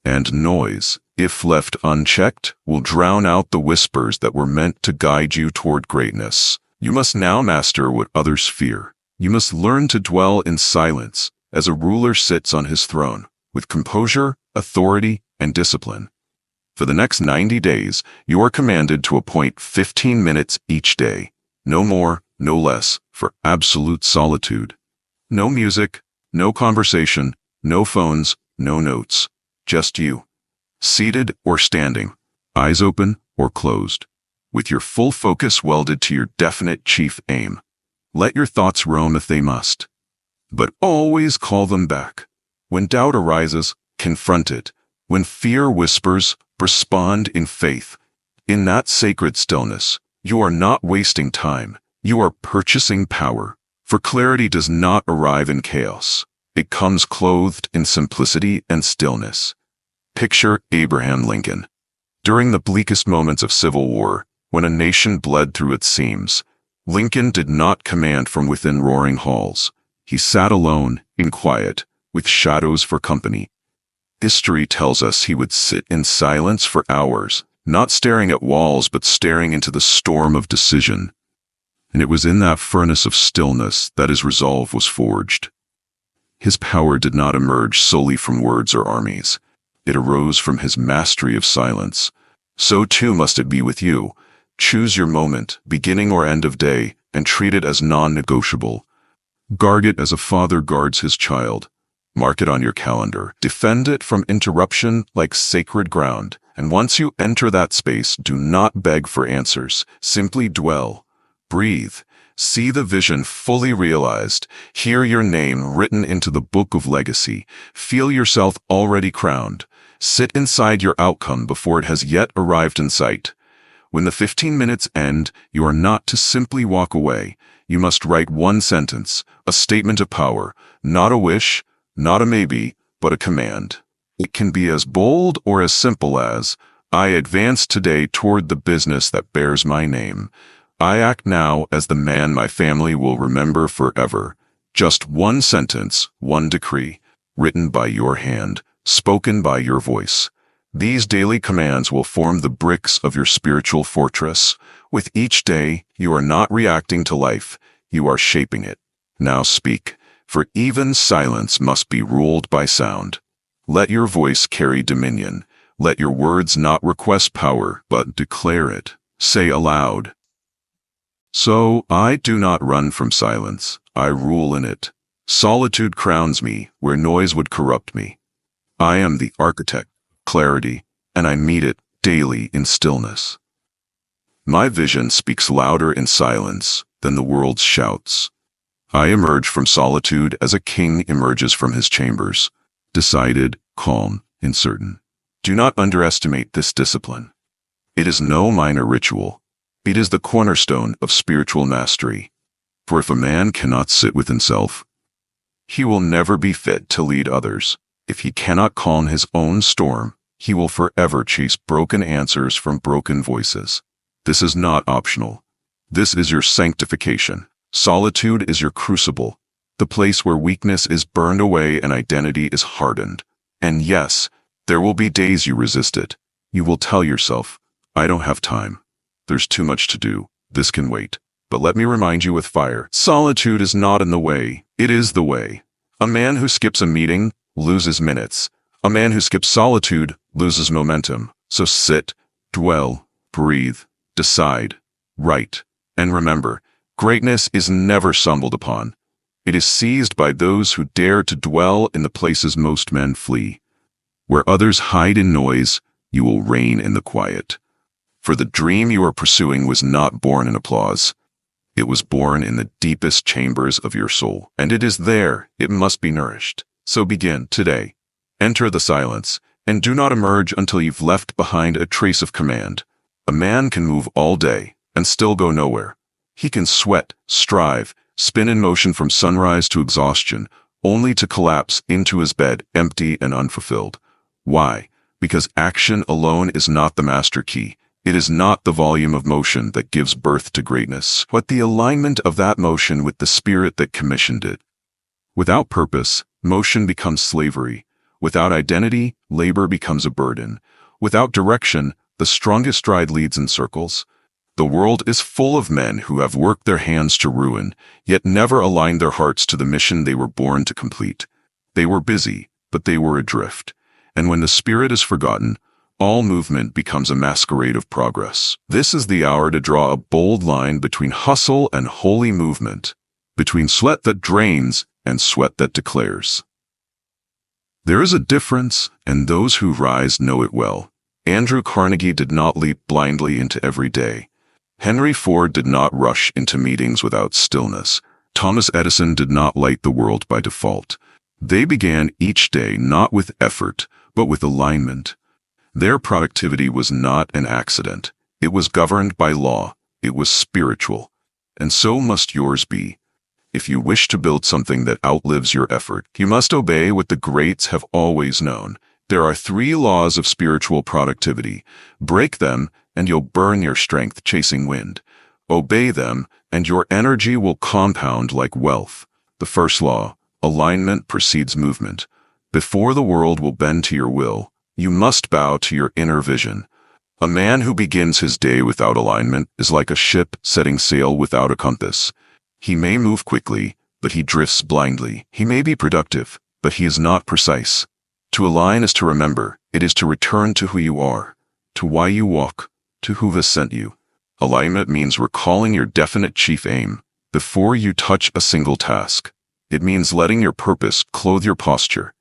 And noise, if left unchecked, will drown out the whispers that were meant to guide you toward greatness. You must now master what others fear. You must learn to dwell in silence as a ruler sits on his throne, with composure, authority, and discipline. For the next 90 days, you are commanded to appoint 15 minutes each day. No more, no less, for absolute solitude. No music, no conversation, no phones, no notes. Just you. Seated or standing, eyes open or closed, with your full focus welded to your definite chief aim. Let your thoughts roam if they must. But always call them back. When doubt arises, confront it. When fear whispers, respond in faith. In that sacred stillness, you are not wasting time. You are purchasing power. For clarity does not arrive in chaos. It comes clothed in simplicity and stillness. Picture Abraham Lincoln. During the bleakest moments of civil war, when a nation bled through its seams, Lincoln did not command from within roaring halls. He sat alone, in quiet, with shadows for company. History tells us he would sit in silence for hours, not staring at walls but staring into the storm of decision. And it was in that furnace of stillness that his resolve was forged. His power did not emerge solely from words or armies. It arose from his mastery of silence. So too must it be with you. Choose your moment, beginning or end of day, and treat it as non-negotiable. Guard it as a father guards his child. Mark it on your calendar. Defend it from interruption like sacred ground. And once you enter that space, do not beg for answers. Simply dwell. Breathe. See the vision fully realized. Hear your name written into the book of legacy. Feel yourself already crowned. Sit inside your outcome before it has yet arrived in sight. When the 15 minutes end, you are not to simply walk away. You must write one sentence, a statement of power, not a wish, not a maybe, but a command. It can be as bold or as simple as, I advance today toward the business that bears my name. I act now as the man my family will remember forever. Just one sentence, one decree, written by your hand, spoken by your voice. These daily commands will form the bricks of your spiritual fortress. With each day, you are not reacting to life, you are shaping it. Now speak, for even silence must be ruled by sound. Let your voice carry dominion. Let your words not request power, but declare it. Say aloud, so I do not run from silence, I rule in it. Solitude crowns me where noise would corrupt me. I am the architect, clarity, and I meet it daily in stillness. My vision speaks louder in silence than the world's shouts. I emerge from solitude as a king emerges from his chambers, decided, calm, and certain. Do not underestimate this discipline. It is no minor ritual. It is the cornerstone of spiritual mastery. For if a man cannot sit with himself, he will never be fit to lead others. If he cannot calm his own storm, he will forever chase broken answers from broken voices. This is not optional. This is your sanctification. Solitude is your crucible, the place where weakness is burned away and identity is hardened. And yes, there will be days you resist it. You will tell yourself, I don't have time. There's too much to do. This can wait. But let me remind you with fire, solitude is not in the way, it is the way. A man who skips a meeting loses minutes. A man who skips solitude loses momentum. So sit, dwell, breathe, decide, write, and remember, greatness is never stumbled upon. It is seized by those who dare to dwell in the places most men flee. Where others hide in noise, you will reign in the quiet. For the dream you are pursuing was not born in applause. It was born in the deepest chambers of your soul, and it is there it must be nourished. So begin today. Enter the silence, and do not emerge until you've left behind a trace of command. A man can move all day and still go nowhere. He can sweat, strive, spin in motion from sunrise to exhaustion, only to collapse into his bed empty and unfulfilled. Why? Because action alone is not the master key. It is not the volume of motion that gives birth to greatness, but the alignment of that motion with the spirit that commissioned it. Without purpose, motion becomes slavery. Without identity, labor becomes a burden. Without direction, the strongest stride leads in circles. The world is full of men who have worked their hands to ruin, yet never aligned their hearts to the mission they were born to complete. They were busy, but they were adrift. And when the spirit is forgotten, all movement becomes a masquerade of progress. This is the hour to draw a bold line between hustle and holy movement, between sweat that drains and sweat that declares. There is a difference, and those who rise know it well. Andrew Carnegie did not leap blindly into every day. Henry Ford did not rush into meetings without stillness. Thomas Edison did not light the world by default. They began each day not with effort, but with alignment. Their productivity was not an accident. It was governed by law. It was spiritual. And so must yours be. If you wish to build something that outlives your effort, you must obey what the greats have always known. There are 3 laws of spiritual productivity. Break them, and you'll burn your strength chasing wind. Obey them, and your energy will compound like wealth. The first law, alignment precedes movement. Before the world will bend to your will, you must bow to your inner vision. A man who begins his day without alignment is like a ship setting sail without a compass. He may move quickly, but he drifts blindly. He may be productive, but he is not precise. To align is to remember. It is to return to who you are, to why you walk, to who has sent you. Alignment means recalling your definite chief aim before you touch a single task. It means letting your purpose clothe your posture,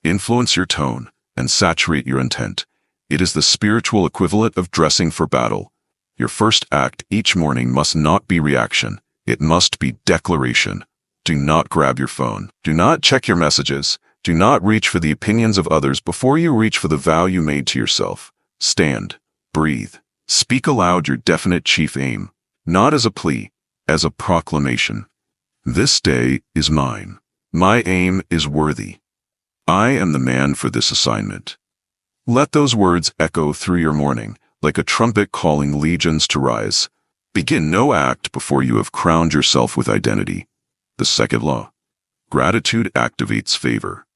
influence your tone, and saturate your intent. It is the spiritual equivalent of dressing for battle. Your first act each morning must not be reaction. It must be declaration. Do not grab your phone. Do not check your messages. Do not reach for the opinions of others before you reach for the vow you made to yourself. Stand. Breathe. Speak aloud your definite chief aim, not as a plea, as a proclamation. This day is mine. My aim is worthy. I am the man for this assignment. Let those words echo through your morning, like a trumpet calling legions to rise. Begin no act before you have crowned yourself with identity. The second law. Gratitude activates favor.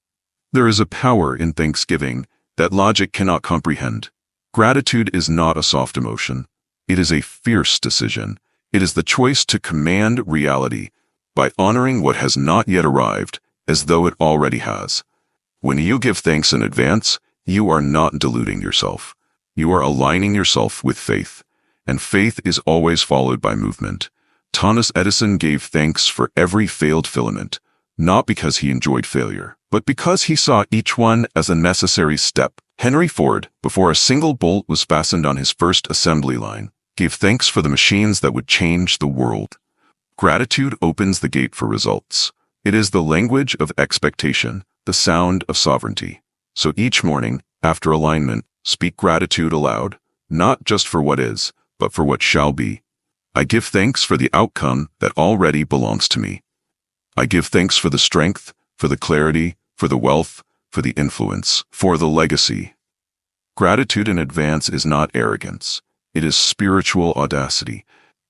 There is a power in thanksgiving that logic cannot comprehend. Gratitude is not a soft emotion. It is a fierce decision. It is the choice to command reality by honoring what has not yet arrived as though it already has. When you give thanks in advance, you are not deluding yourself. You are aligning yourself with faith, and faith is always followed by movement. Thomas Edison gave thanks for every failed filament, not because he enjoyed failure, but because he saw each one as a necessary step. Henry Ford, before a single bolt was fastened on his first assembly line, gave thanks for the machines that would change the world. Gratitude opens the gate for results. It is the language of expectation, the sound of sovereignty. So each morning, after alignment, speak gratitude aloud, not just for what is, but for what shall be. I give thanks for the outcome that already belongs to me. I give thanks for the strength, for the clarity, for the wealth, for the influence, for the legacy. Gratitude in advance is not arrogance. It is spiritual audacity,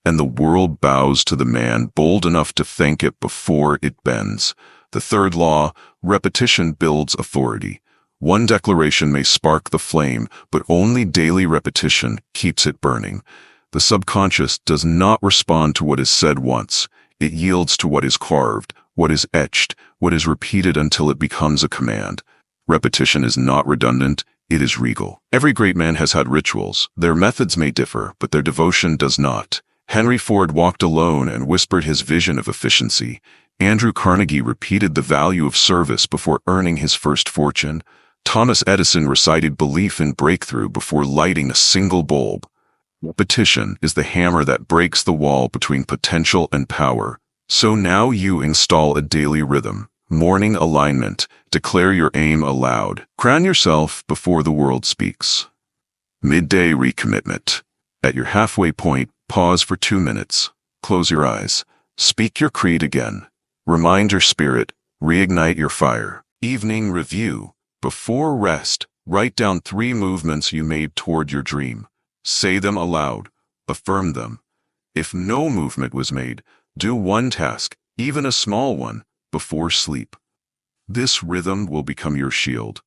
and the world bows to the man bold enough to thank it before it bends. The third law, repetition builds authority. One declaration may spark the flame, but only daily repetition keeps it burning. The subconscious does not respond to what is said once. It yields to what is carved, what is etched, what is repeated until it becomes a command. Repetition is not redundant, it is regal. Every great man has had rituals. Their methods may differ, but their devotion does not. Henry Ford walked alone and whispered his vision of efficiency. Andrew Carnegie repeated the value of service before earning his first fortune. Thomas Edison recited belief in breakthrough before lighting a single bulb. Repetition is the hammer that breaks the wall between potential and power. So now you install a daily rhythm. Morning alignment. Declare your aim aloud. Crown yourself before the world speaks. Midday recommitment. At your halfway point, pause for 2 minutes. Close your eyes. Speak your creed again. Remind your spirit. Reignite your fire. Evening review. Before rest, write down 3 movements you made toward your dream. Say them aloud. Affirm them. If no movement was made, do one task, even a small one, before sleep. This rhythm will become your shield.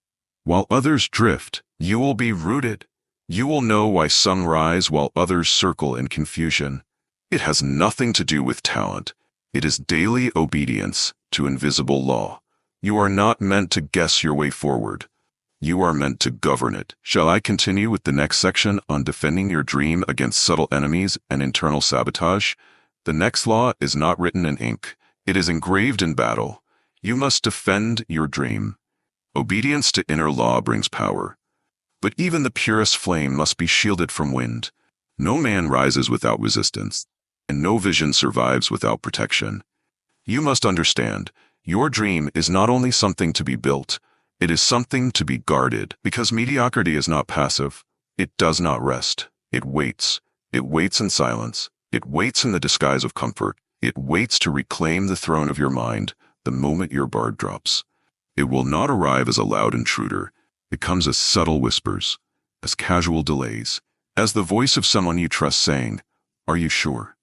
While others drift, you will be rooted. You will know why some rise while others circle in confusion. It has nothing to do with talent. It is daily obedience to invisible law. You are not meant to guess your way forward. You are meant to govern it. Shall I continue with the next section on defending your dream against subtle enemies and internal sabotage? The next law is not written in ink. It is engraved in battle. You must defend your dream. Obedience to inner law brings power. But even the purest flame must be shielded from wind. No man rises without resistance, and no vision survives without protection. You must understand, your dream is not only something to be built, it is something to be guarded, because mediocrity is not passive. It does not rest. It waits. It waits in silence. It waits in the disguise of comfort. It waits to reclaim the throne of your mind the moment your guard drops. It will not arrive as a loud intruder. It comes as subtle whispers, as casual delays, as the voice of someone you trust saying, "Are you sure?"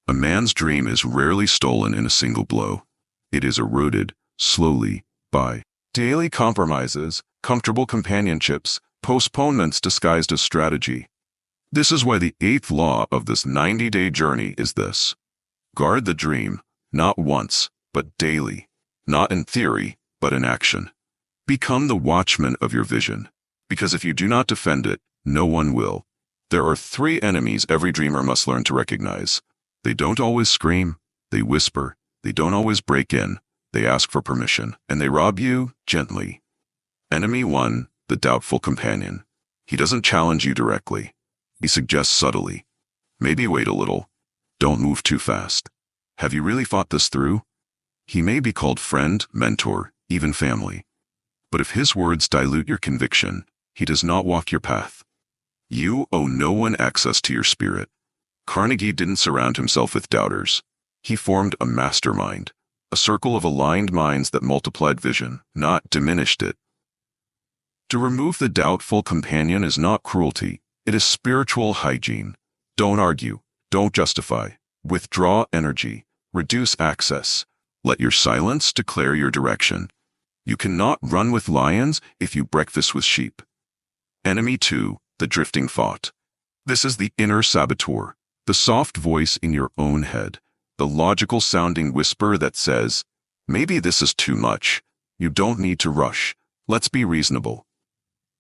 A man's dream is rarely stolen in a single blow. It is eroded, slowly, by daily compromises, comfortable companionships, postponements disguised as strategy. This is why the 8th law of this 90-day journey is this. Guard the dream, not once, but daily. Not in theory, but in action. Become the watchman of your vision, because if you do not defend it, no one will. There are 3 enemies every dreamer must learn to recognize. They don't always scream, they whisper, they don't always break in, they ask for permission, and they rob you gently. Enemy 1, the doubtful companion. He doesn't challenge you directly. He suggests subtly. Maybe wait a little. Don't move too fast. Have you really thought this through? He may be called friend, mentor, even family. But if his words dilute your conviction, he does not walk your path. You owe no one access to your spirit. Carnegie didn't surround himself with doubters. He formed a mastermind, a circle of aligned minds that multiplied vision, not diminished it. To remove the doubtful companion is not cruelty, it is spiritual hygiene. Don't argue, don't justify, withdraw energy, reduce access. Let your silence declare your direction. You cannot run with lions if you breakfast with sheep. Enemy 2, the drifting thought. This is the inner saboteur, the soft voice in your own head, the logical sounding whisper that says, maybe this is too much. You don't need to rush. Let's be reasonable.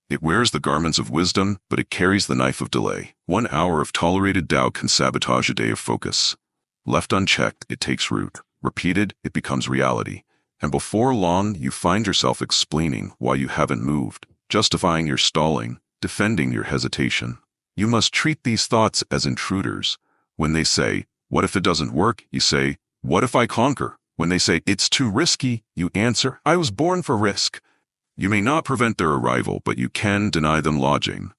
It wears the garments of wisdom, but it carries the knife of delay. 1 hour of tolerated doubt can sabotage a day of focus. Left unchecked, it takes root. Repeated, it becomes reality. And before long, you find yourself explaining why you haven't moved, justifying your stalling, defending your hesitation. You must treat these thoughts as intruders. When they say, "What if it doesn't work?" you say, "What if I conquer?" When they say, "It's too risky," you answer, "I was born for risk." You may not prevent their arrival, but you can deny them lodging.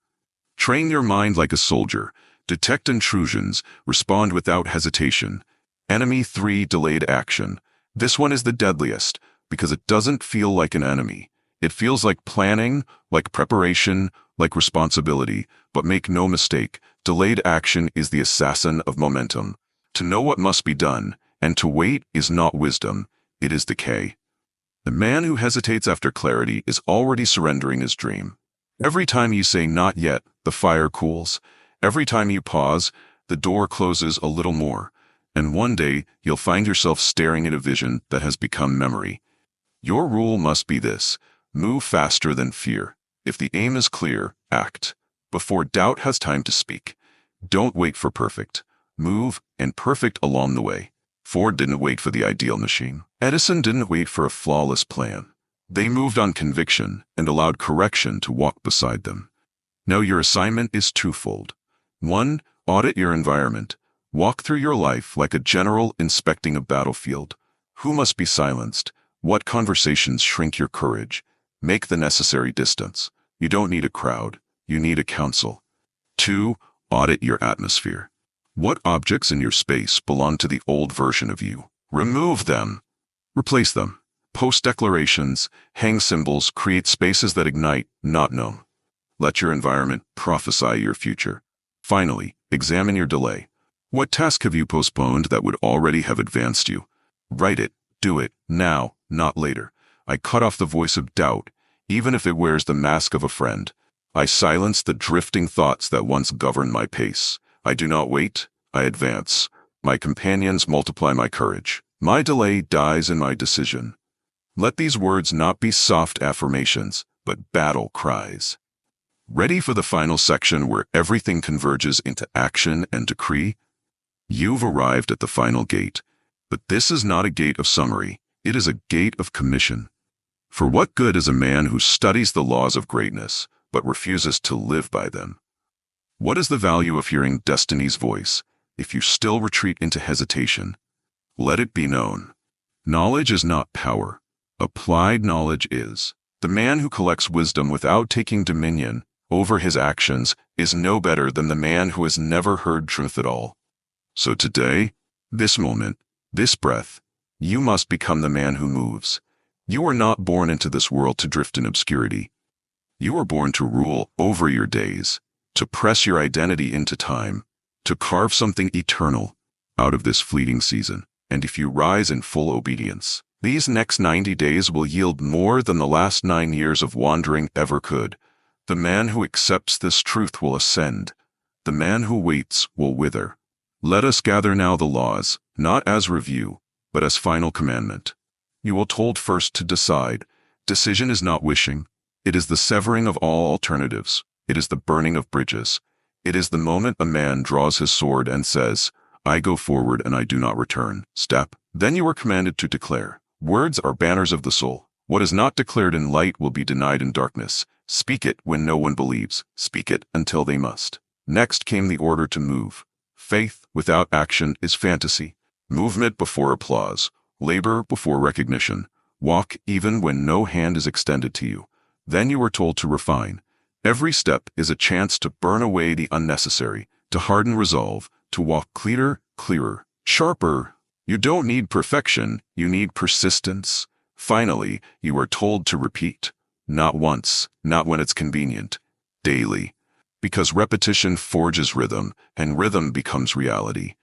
Train your mind like a soldier. Detect intrusions. Respond without hesitation. Enemy 3, delayed action. This one is the deadliest because it doesn't feel like an enemy. It feels like planning, like preparation, like responsibility. But make no mistake, delayed action is the assassin of momentum. To know what must be done, and to wait, is not wisdom, it is decay. The man who hesitates after clarity is already surrendering his dream. Every time you say "not yet," the fire cools. Every time you pause, the door closes a little more. And one day, you'll find yourself staring at a vision that has become memory. Your rule must be this: move faster than fear. If the aim is clear, act. Before doubt has time to speak. Don't wait for perfect. Move, and perfect along the way. Ford didn't wait for the ideal machine. Edison didn't wait for a flawless plan. They moved on conviction and allowed correction to walk beside them. Now your assignment is twofold. 1. Audit your environment. Walk through your life like a general inspecting a battlefield. Who must be silenced? What conversations shrink your courage? Make the necessary distance. You don't need a crowd. You need a council. 2. Audit your atmosphere. What objects in your space belong to the old version of you? Remove them. Replace them. Post declarations, hang symbols, create spaces that ignite, not numb. Let your environment prophesy your future. Finally, examine your delay. What task have you postponed that would already have advanced you? Write it, do it, now, not later. I cut off the voice of doubt, even if it wears the mask of a friend. I silence the drifting thoughts that once governed my pace. I do not wait, I advance. My companions multiply my courage. My delay dies in my decision. Let these words not be soft affirmations, but battle cries. Ready for the final section where everything converges into action and decree? You've arrived at the final gate, but this is not a gate of summary. It is a gate of commission. For what good is a man who studies the laws of greatness, but refuses to live by them? What is the value of hearing destiny's voice if you still retreat into hesitation? Let it be known. Knowledge is not power. Applied knowledge is. The man who collects wisdom without taking dominion over his actions is no better than the man who has never heard truth at all. So today, this moment, this breath, you must become the man who moves. You are not born into this world to drift in obscurity. You are born to rule over your days, to press your identity into time, to carve something eternal out of this fleeting season. And if you rise in full obedience, these next 90 days will yield more than the last 9 years of wandering ever could. The man who accepts this truth will ascend. The man who waits will wither. Let us gather now the laws, not as review, but as final commandment. You will told first to decide. Decision is not wishing. It is the severing of all alternatives. It is the burning of bridges. It is the moment a man draws his sword and says, "I go forward and I do not return." Step. Then you are commanded to declare. Words are banners of the soul. What is not declared in light will be denied in darkness. Speak it when no one believes. Speak it until they must. Next came the order to move. Faith without action is fantasy. Movement before applause. Labor before recognition. Walk even when no hand is extended to you. Then you are told to refine. Every step is a chance to burn away the unnecessary, to harden resolve, to walk clearer, sharper. You don't need perfection, you need persistence. Finally, you are told to repeat. Not once, not when it's convenient. Daily. Because repetition forges rhythm, and rhythm becomes reality.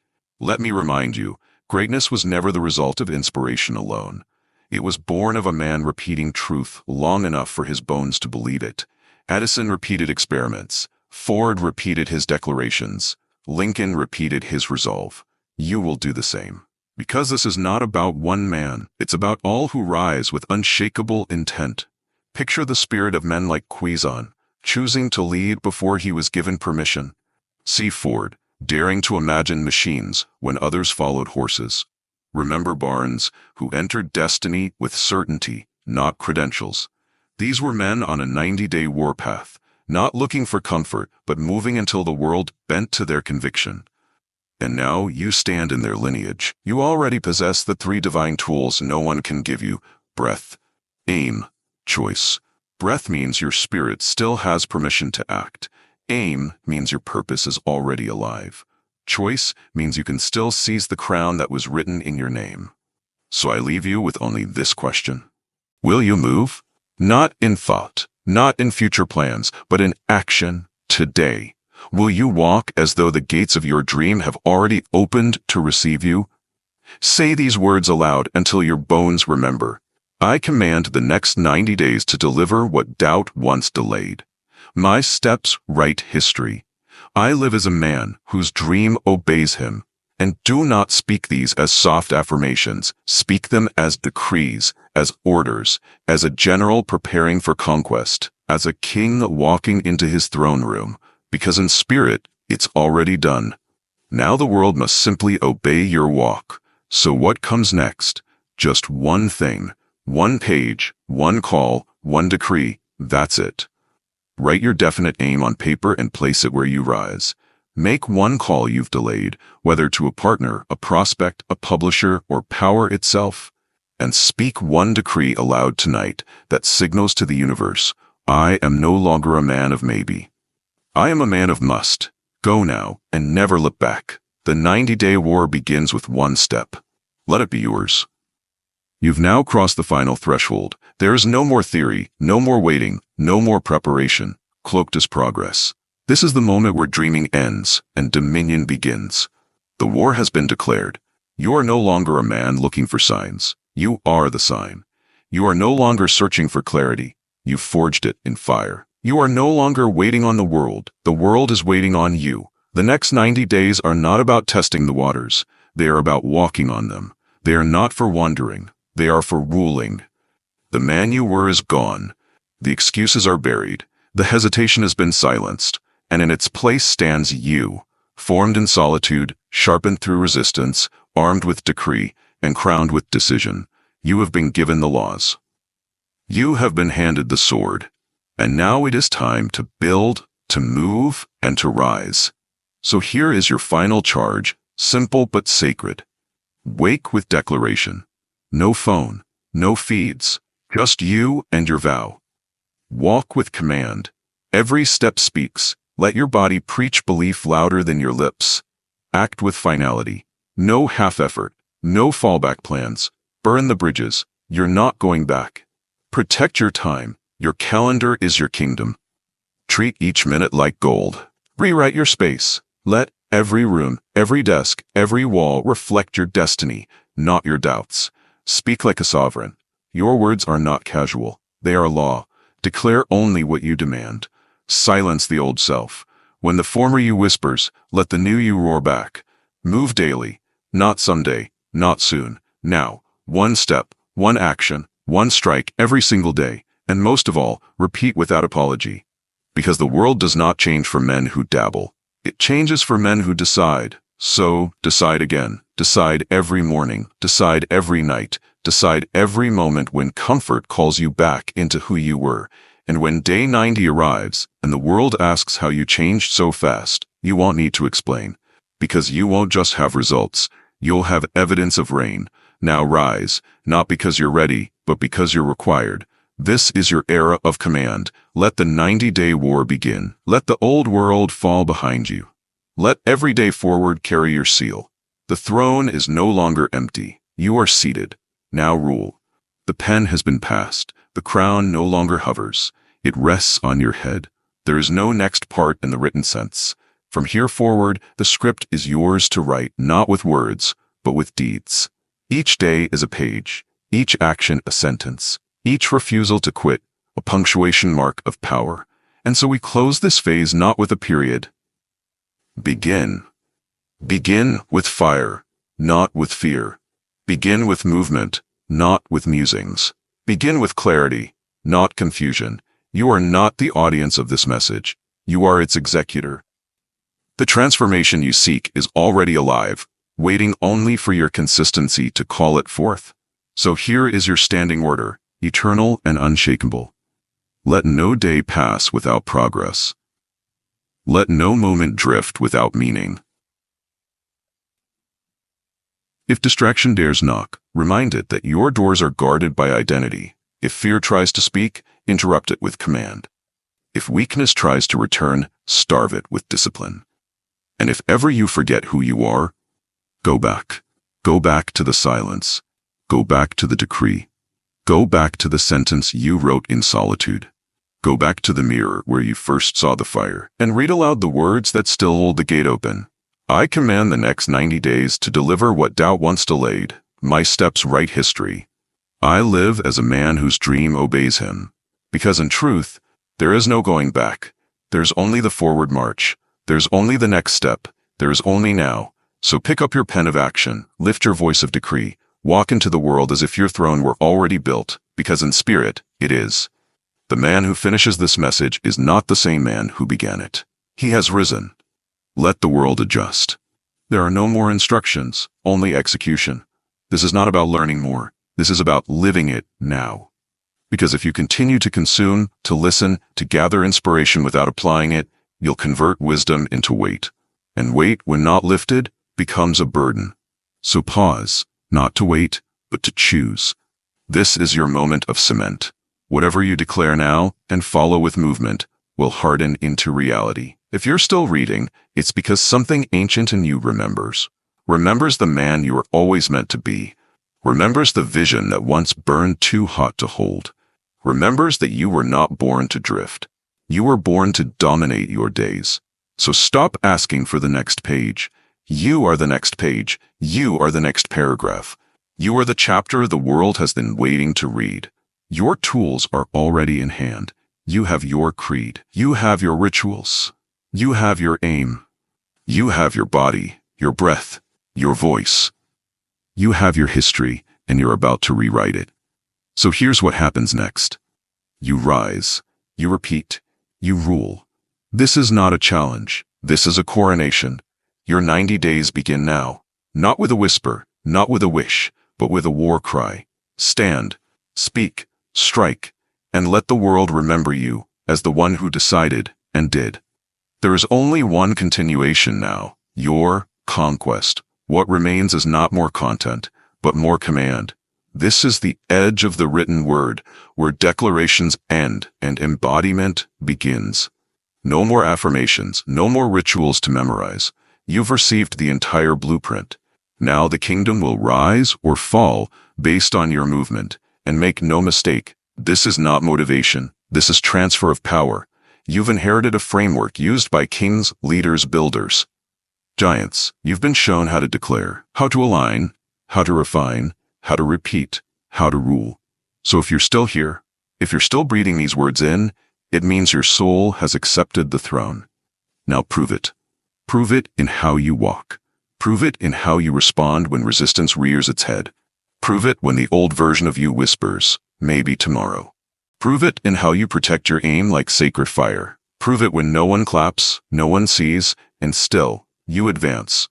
Let me remind you, greatness was never the result of inspiration alone. It was born of a man repeating truth long enough for his bones to believe it. Edison repeated experiments. Ford repeated his declarations. Lincoln repeated his resolve. You will do the same. Because this is not about one man, it's about all who rise with unshakable intent. Picture the spirit of men like Quizon, choosing to lead before he was given permission. See Ford, daring to imagine machines when others followed horses. Remember Barnes, who entered destiny with certainty, not credentials. These were men on a 90-day warpath, not looking for comfort, but moving until the world bent to their conviction. And now you stand in their lineage. You already possess the three divine tools no one can give you: breath, aim, choice. Breath means your spirit still has permission to act. Aim means your purpose is already alive. Choice means you can still seize the crown that was written in your name. So I leave you with only this question. Will you move? Not in thought, not in future plans, but in action today. Will you walk as though the gates of your dream have already opened to receive you? Say these words aloud until your bones remember. I command the next 90 days to deliver what doubt once delayed. My steps write history. I live as a man whose dream obeys him. And do not speak these as soft affirmations. Speak them as decrees, as orders, as a general preparing for conquest, as a king walking into his throne room. Because in spirit, it's already done. Now the world must simply obey your walk. So what comes next? Just one thing, one page, one call, one decree. That's it. Write your definite aim on paper and place it where you rise. Make one call you've delayed, whether to a partner, a prospect, a publisher, or power itself. And speak one decree aloud tonight that signals to the universe, I am no longer a man of maybe. I am a man of must. Go now and never look back. The 90-day war begins with one step. Let it be yours. You've now crossed the final threshold. There is no more theory, no more waiting, no more preparation, cloaked as progress. This is the moment where dreaming ends and dominion begins. The war has been declared. You are no longer a man looking for signs. You are the sign. You are no longer searching for clarity. You forged it in fire. You are no longer waiting on the world. The world is waiting on you. The next 90 days are not about testing the waters. They are about walking on them. They are not for wandering. They are for ruling. The man you were is gone. The excuses are buried. The hesitation has been silenced. And in its place stands you, formed in solitude, sharpened through resistance, armed with decree, and crowned with decision. You have been given the laws. You have been handed the sword. And now it is time to build, to move, and to rise. So here is your final charge, simple but sacred. Wake with declaration. No phone, no feeds, just you and your vow. Walk with command. Every step speaks. Let your body preach belief louder than your lips. Act with finality. No half-effort. No fallback plans. Burn the bridges. You're not going back. Protect your time. Your calendar is your kingdom. Treat each minute like gold. Rewrite your space. Let every room, every desk, every wall reflect your destiny, not your doubts. Speak like a sovereign. Your words are not casual. They are law. Declare only what you demand. Silence the old self. When the former you whispers, let the new you roar back. Move daily, not someday, not soon, now. One step, one action, one strike every single day, and most of all, repeat without apology. Because the world does not change for men who dabble. It changes for men who decide. So, decide again. Decide every morning. Decide every night. Decide every moment when comfort calls you back into who you were. And when day 90 arrives, and the world asks how you changed so fast, you won't need to explain. Because you won't just have results, you'll have evidence of rain. Now rise, not because you're ready, but because you're required. This is your era of command. Let the 90-day war begin. Let the old world fall behind you. Let every day forward carry your seal. The throne is no longer empty. You are seated. Now rule. The pen has been passed. The crown no longer hovers. It rests on your head. There is no next part in the written sense. From here forward, the script is yours to write, not with words, but with deeds. Each day is a page, each action a sentence, each refusal to quit a punctuation mark of power. And so we close this phase not with a period. Begin. Begin with fire, not with fear. Begin with movement, not with musings. Begin with clarity, not confusion. You are not the audience of this message. You are its executor. The transformation you seek is already alive. waiting only for your consistency to call it forth. So here is your standing order, eternal and unshakable. Let no day pass without progress. Let no moment drift without meaning. If distraction dares knock, remind it that your doors are guarded by identity. If fear tries to speak, interrupt it with command. If weakness tries to return, starve it with discipline. And if ever you forget who you are, go back. Go back to the silence. Go back to the decree. Go back to the sentence you wrote in solitude. Go back to the mirror where you first saw the fire, and read aloud the words that still hold the gate open. I command the next 90 days to deliver what doubt once delayed. My steps write history. I live as a man whose dream obeys him. Because in truth, there is no going back. There's only the forward march. There's only the next step. There is only now. So pick up your pen of action, lift your voice of decree, walk into the world as if your throne were already built, because in spirit, it is. The man who finishes this message is not the same man who began it. He has risen. Let the world adjust. There are no more instructions, only execution. This is not about learning more. This is about living it now. Because if you continue to consume, to listen, to gather inspiration without applying it, you'll convert wisdom into weight. And weight, when not lifted, becomes a burden. So pause, not to wait, but to choose. This is your moment of cement. Whatever you declare now and follow with movement will harden into reality. If you're still reading, it's because something ancient in you remembers the man you were always meant to be, remembers the vision that once burned too hot to hold, remembers that you were not born to drift. You were born to dominate your days. So stop asking for the next page. You are the next page. You are the next paragraph. You are the chapter the world has been waiting to read. Your tools are already in hand. You have your creed. You have your rituals. You have your aim. You have your body, your breath, your voice. You have your history, and you're about to rewrite it. So here's what happens next. You rise. You repeat. You rule. This is not a challenge. This is a coronation. Your 90 days begin now. Not with a whisper, not with a wish, but with a war cry. Stand, speak, strike, and let the world remember you as the one who decided and did. There is only one continuation now, your conquest. What remains is not more content, but more command. This is the edge of the written word, where declarations end and embodiment begins. No more affirmations, no more rituals to memorize. You've received the entire blueprint. Now the kingdom will rise or fall based on your movement. And make no mistake, this is not motivation. This is transfer of power. You've inherited a framework used by kings, leaders, builders. Giants, you've been shown how to declare, how to align, how to refine, how to repeat, how to rule. So if you're still here, if you're still breathing these words in, it means your soul has accepted the throne. Now prove it. Prove it in how you walk. Prove it in how you respond when resistance rears its head. Prove it when the old version of you whispers, maybe tomorrow. Prove it in how you protect your aim like sacred fire. Prove it when no one claps, no one sees, and still, you advance.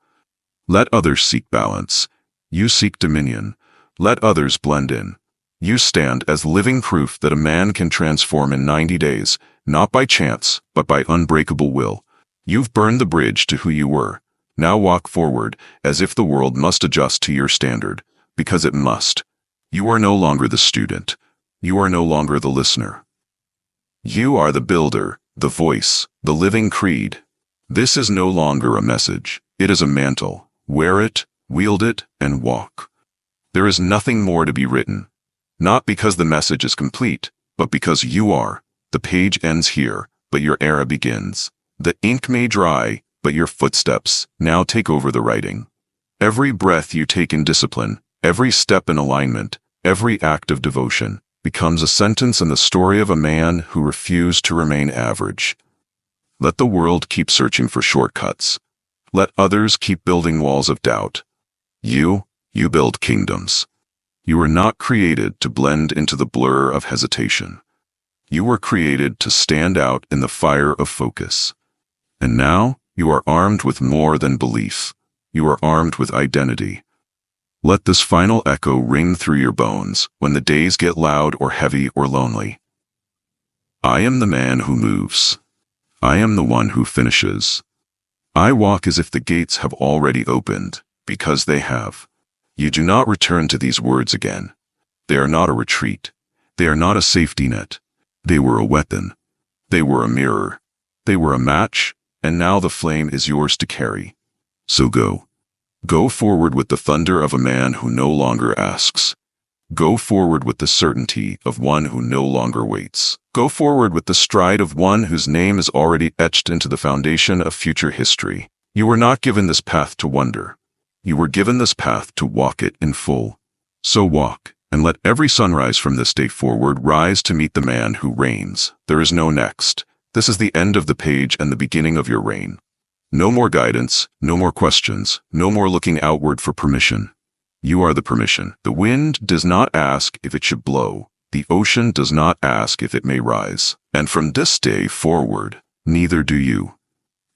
Let others seek balance. You seek dominion. Let others blend in. You stand as living proof that a man can transform in 90 days, not by chance, but by unbreakable will. You've burned the bridge to who you were. Now walk forward, as if the world must adjust to your standard, because it must. You are no longer the student. You are no longer the listener. You are the builder, the voice, the living creed. This is no longer a message. It is a mantle. Wear it, wield it, and walk. There is nothing more to be written. Not because the message is complete, but because you are. The page ends here, but your era begins. The ink may dry, but your footsteps now take over the writing. Every breath you take in discipline, every step in alignment, every act of devotion, becomes a sentence in the story of a man who refused to remain average. Let the world keep searching for shortcuts. Let others keep building walls of doubt. You build kingdoms. You were not created to blend into the blur of hesitation. You were created to stand out in the fire of focus. And now you are armed with more than belief. You are armed with identity. Let this final echo ring through your bones when the days get loud or heavy or lonely. I am the man who moves. I am the one who finishes. I walk as if the gates have already opened, because they have. You do not return to these words again. They are not a retreat. They are not a safety net. They were a weapon. They were a mirror. They were a match, and now the flame is yours to carry. So go. Go forward with the thunder of a man who no longer asks. Go forward with the certainty of one who no longer waits. Go forward with the stride of one whose name is already etched into the foundation of future history. You were not given this path to wonder. You were given this path to walk it in full. So walk, and let every sunrise from this day forward rise to meet the man who reigns. There is no next. This is the end of the page and the beginning of your reign. No more guidance, no more questions, no more looking outward for permission. You are the permission. The wind does not ask if it should blow. The ocean does not ask if it may rise. And from this day forward, neither do you.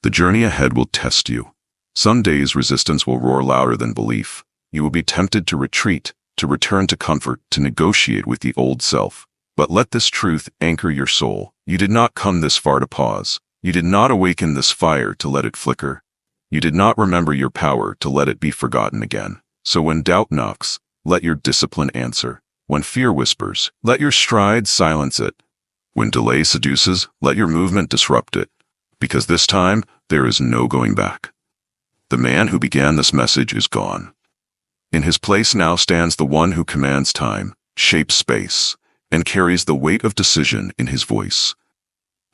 The journey ahead will test you. Some days resistance will roar louder than belief. You will be tempted to retreat, to return to comfort, to negotiate with the old self. But let this truth anchor your soul. You did not come this far to pause. You did not awaken this fire to let it flicker. You did not remember your power to let it be forgotten again. So when doubt knocks, let your discipline answer. When fear whispers, let your stride silence it. When delay seduces, let your movement disrupt it. Because this time, there is no going back. The man who began this message is gone. In his place now stands the one who commands time, shapes space, and carries the weight of decision in his voice.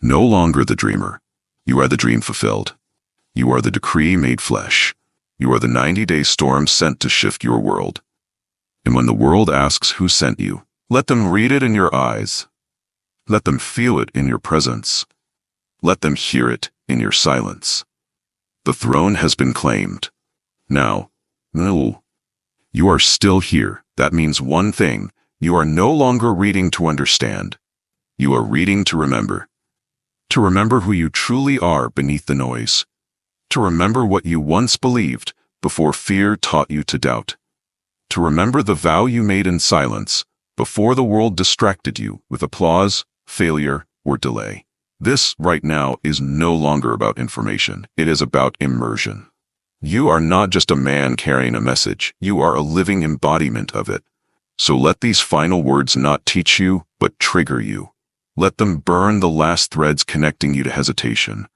No longer the dreamer. You are the dream fulfilled. You are the decree made flesh. You are the 90-day storm sent to shift your world. And when the world asks who sent you, let them read it in your eyes. Let them feel it in your presence. Let them hear it in your silence. The throne has been claimed. Now, no. You are still here. That means one thing. You are no longer reading to understand. You are reading to remember. To remember who you truly are beneath the noise. To remember what you once believed before fear taught you to doubt. To remember the vow you made in silence before the world distracted you with applause, failure, or delay. This, right now, is no longer about information. It is about immersion. You are not just a man carrying a message. You are a living embodiment of it. So let these final words not teach you, but trigger you. Let them burn the last threads connecting you to hesitation.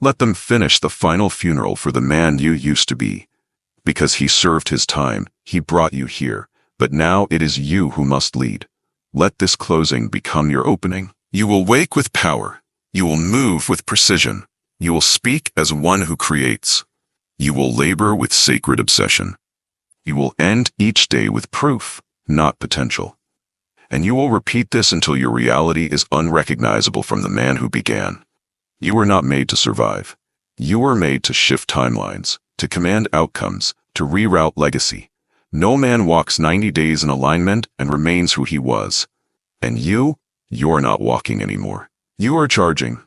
Let them finish the final funeral for the man you used to be. Because he served his time, he brought you here, but now it is you who must lead. Let this closing become your opening. You will wake with power. You will move with precision. You will speak as one who creates. You will labor with sacred obsession. You will end each day with proof, not potential. And you will repeat this until your reality is unrecognizable from the man who began. You were not made to survive. You were made to shift timelines, to command outcomes, to reroute legacy. No man walks 90 days in alignment and remains who he was. And you're not walking anymore. You are charging, ...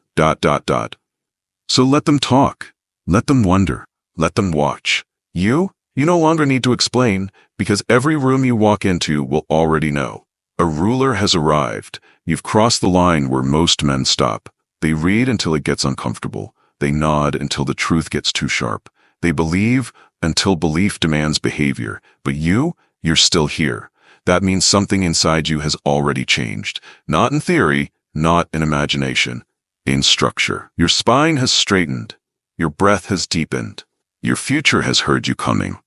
So let them talk. Let them wonder. Let them watch. You no longer need to explain, because every room you walk into will already know. A ruler has arrived. You've crossed the line where most men stop. They read until it gets uncomfortable. They nod until the truth gets too sharp. They believe until belief demands behavior. But you're still here. That means something inside you has already changed. Not in theory, not in imagination. In structure. Your spine has straightened. Your breath has deepened. Your future has heard you coming.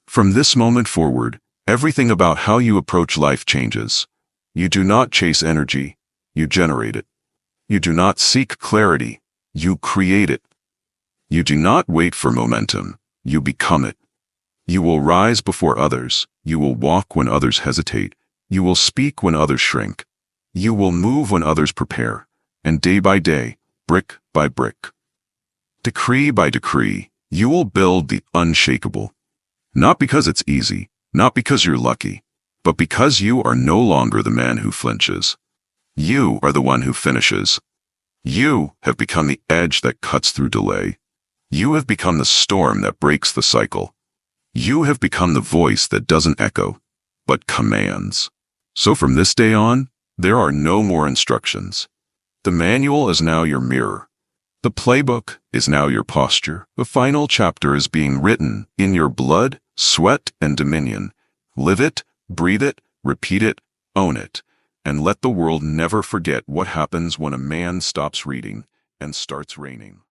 From this moment forward, everything about how you approach life changes. You do not chase energy, you generate it. You do not seek clarity, you create it. You do not wait for momentum, you become it. You will rise before others, you will walk when others hesitate, you will speak when others shrink. You will move when others prepare, and day by day, brick by brick, decree by decree, you will build the unshakable. Not because it's easy, not because you're lucky, but because you are no longer the man who flinches. You are the one who finishes. You have become the edge that cuts through delay. You have become the storm that breaks the cycle. You have become the voice that doesn't echo, but commands. So from this day on, there are no more instructions. The manual is now your mirror. The playbook is now your posture. The final chapter is being written in your blood, sweat, and dominion. Live it, breathe it, repeat it, own it, and let the world never forget what happens when a man stops reading and starts reigning.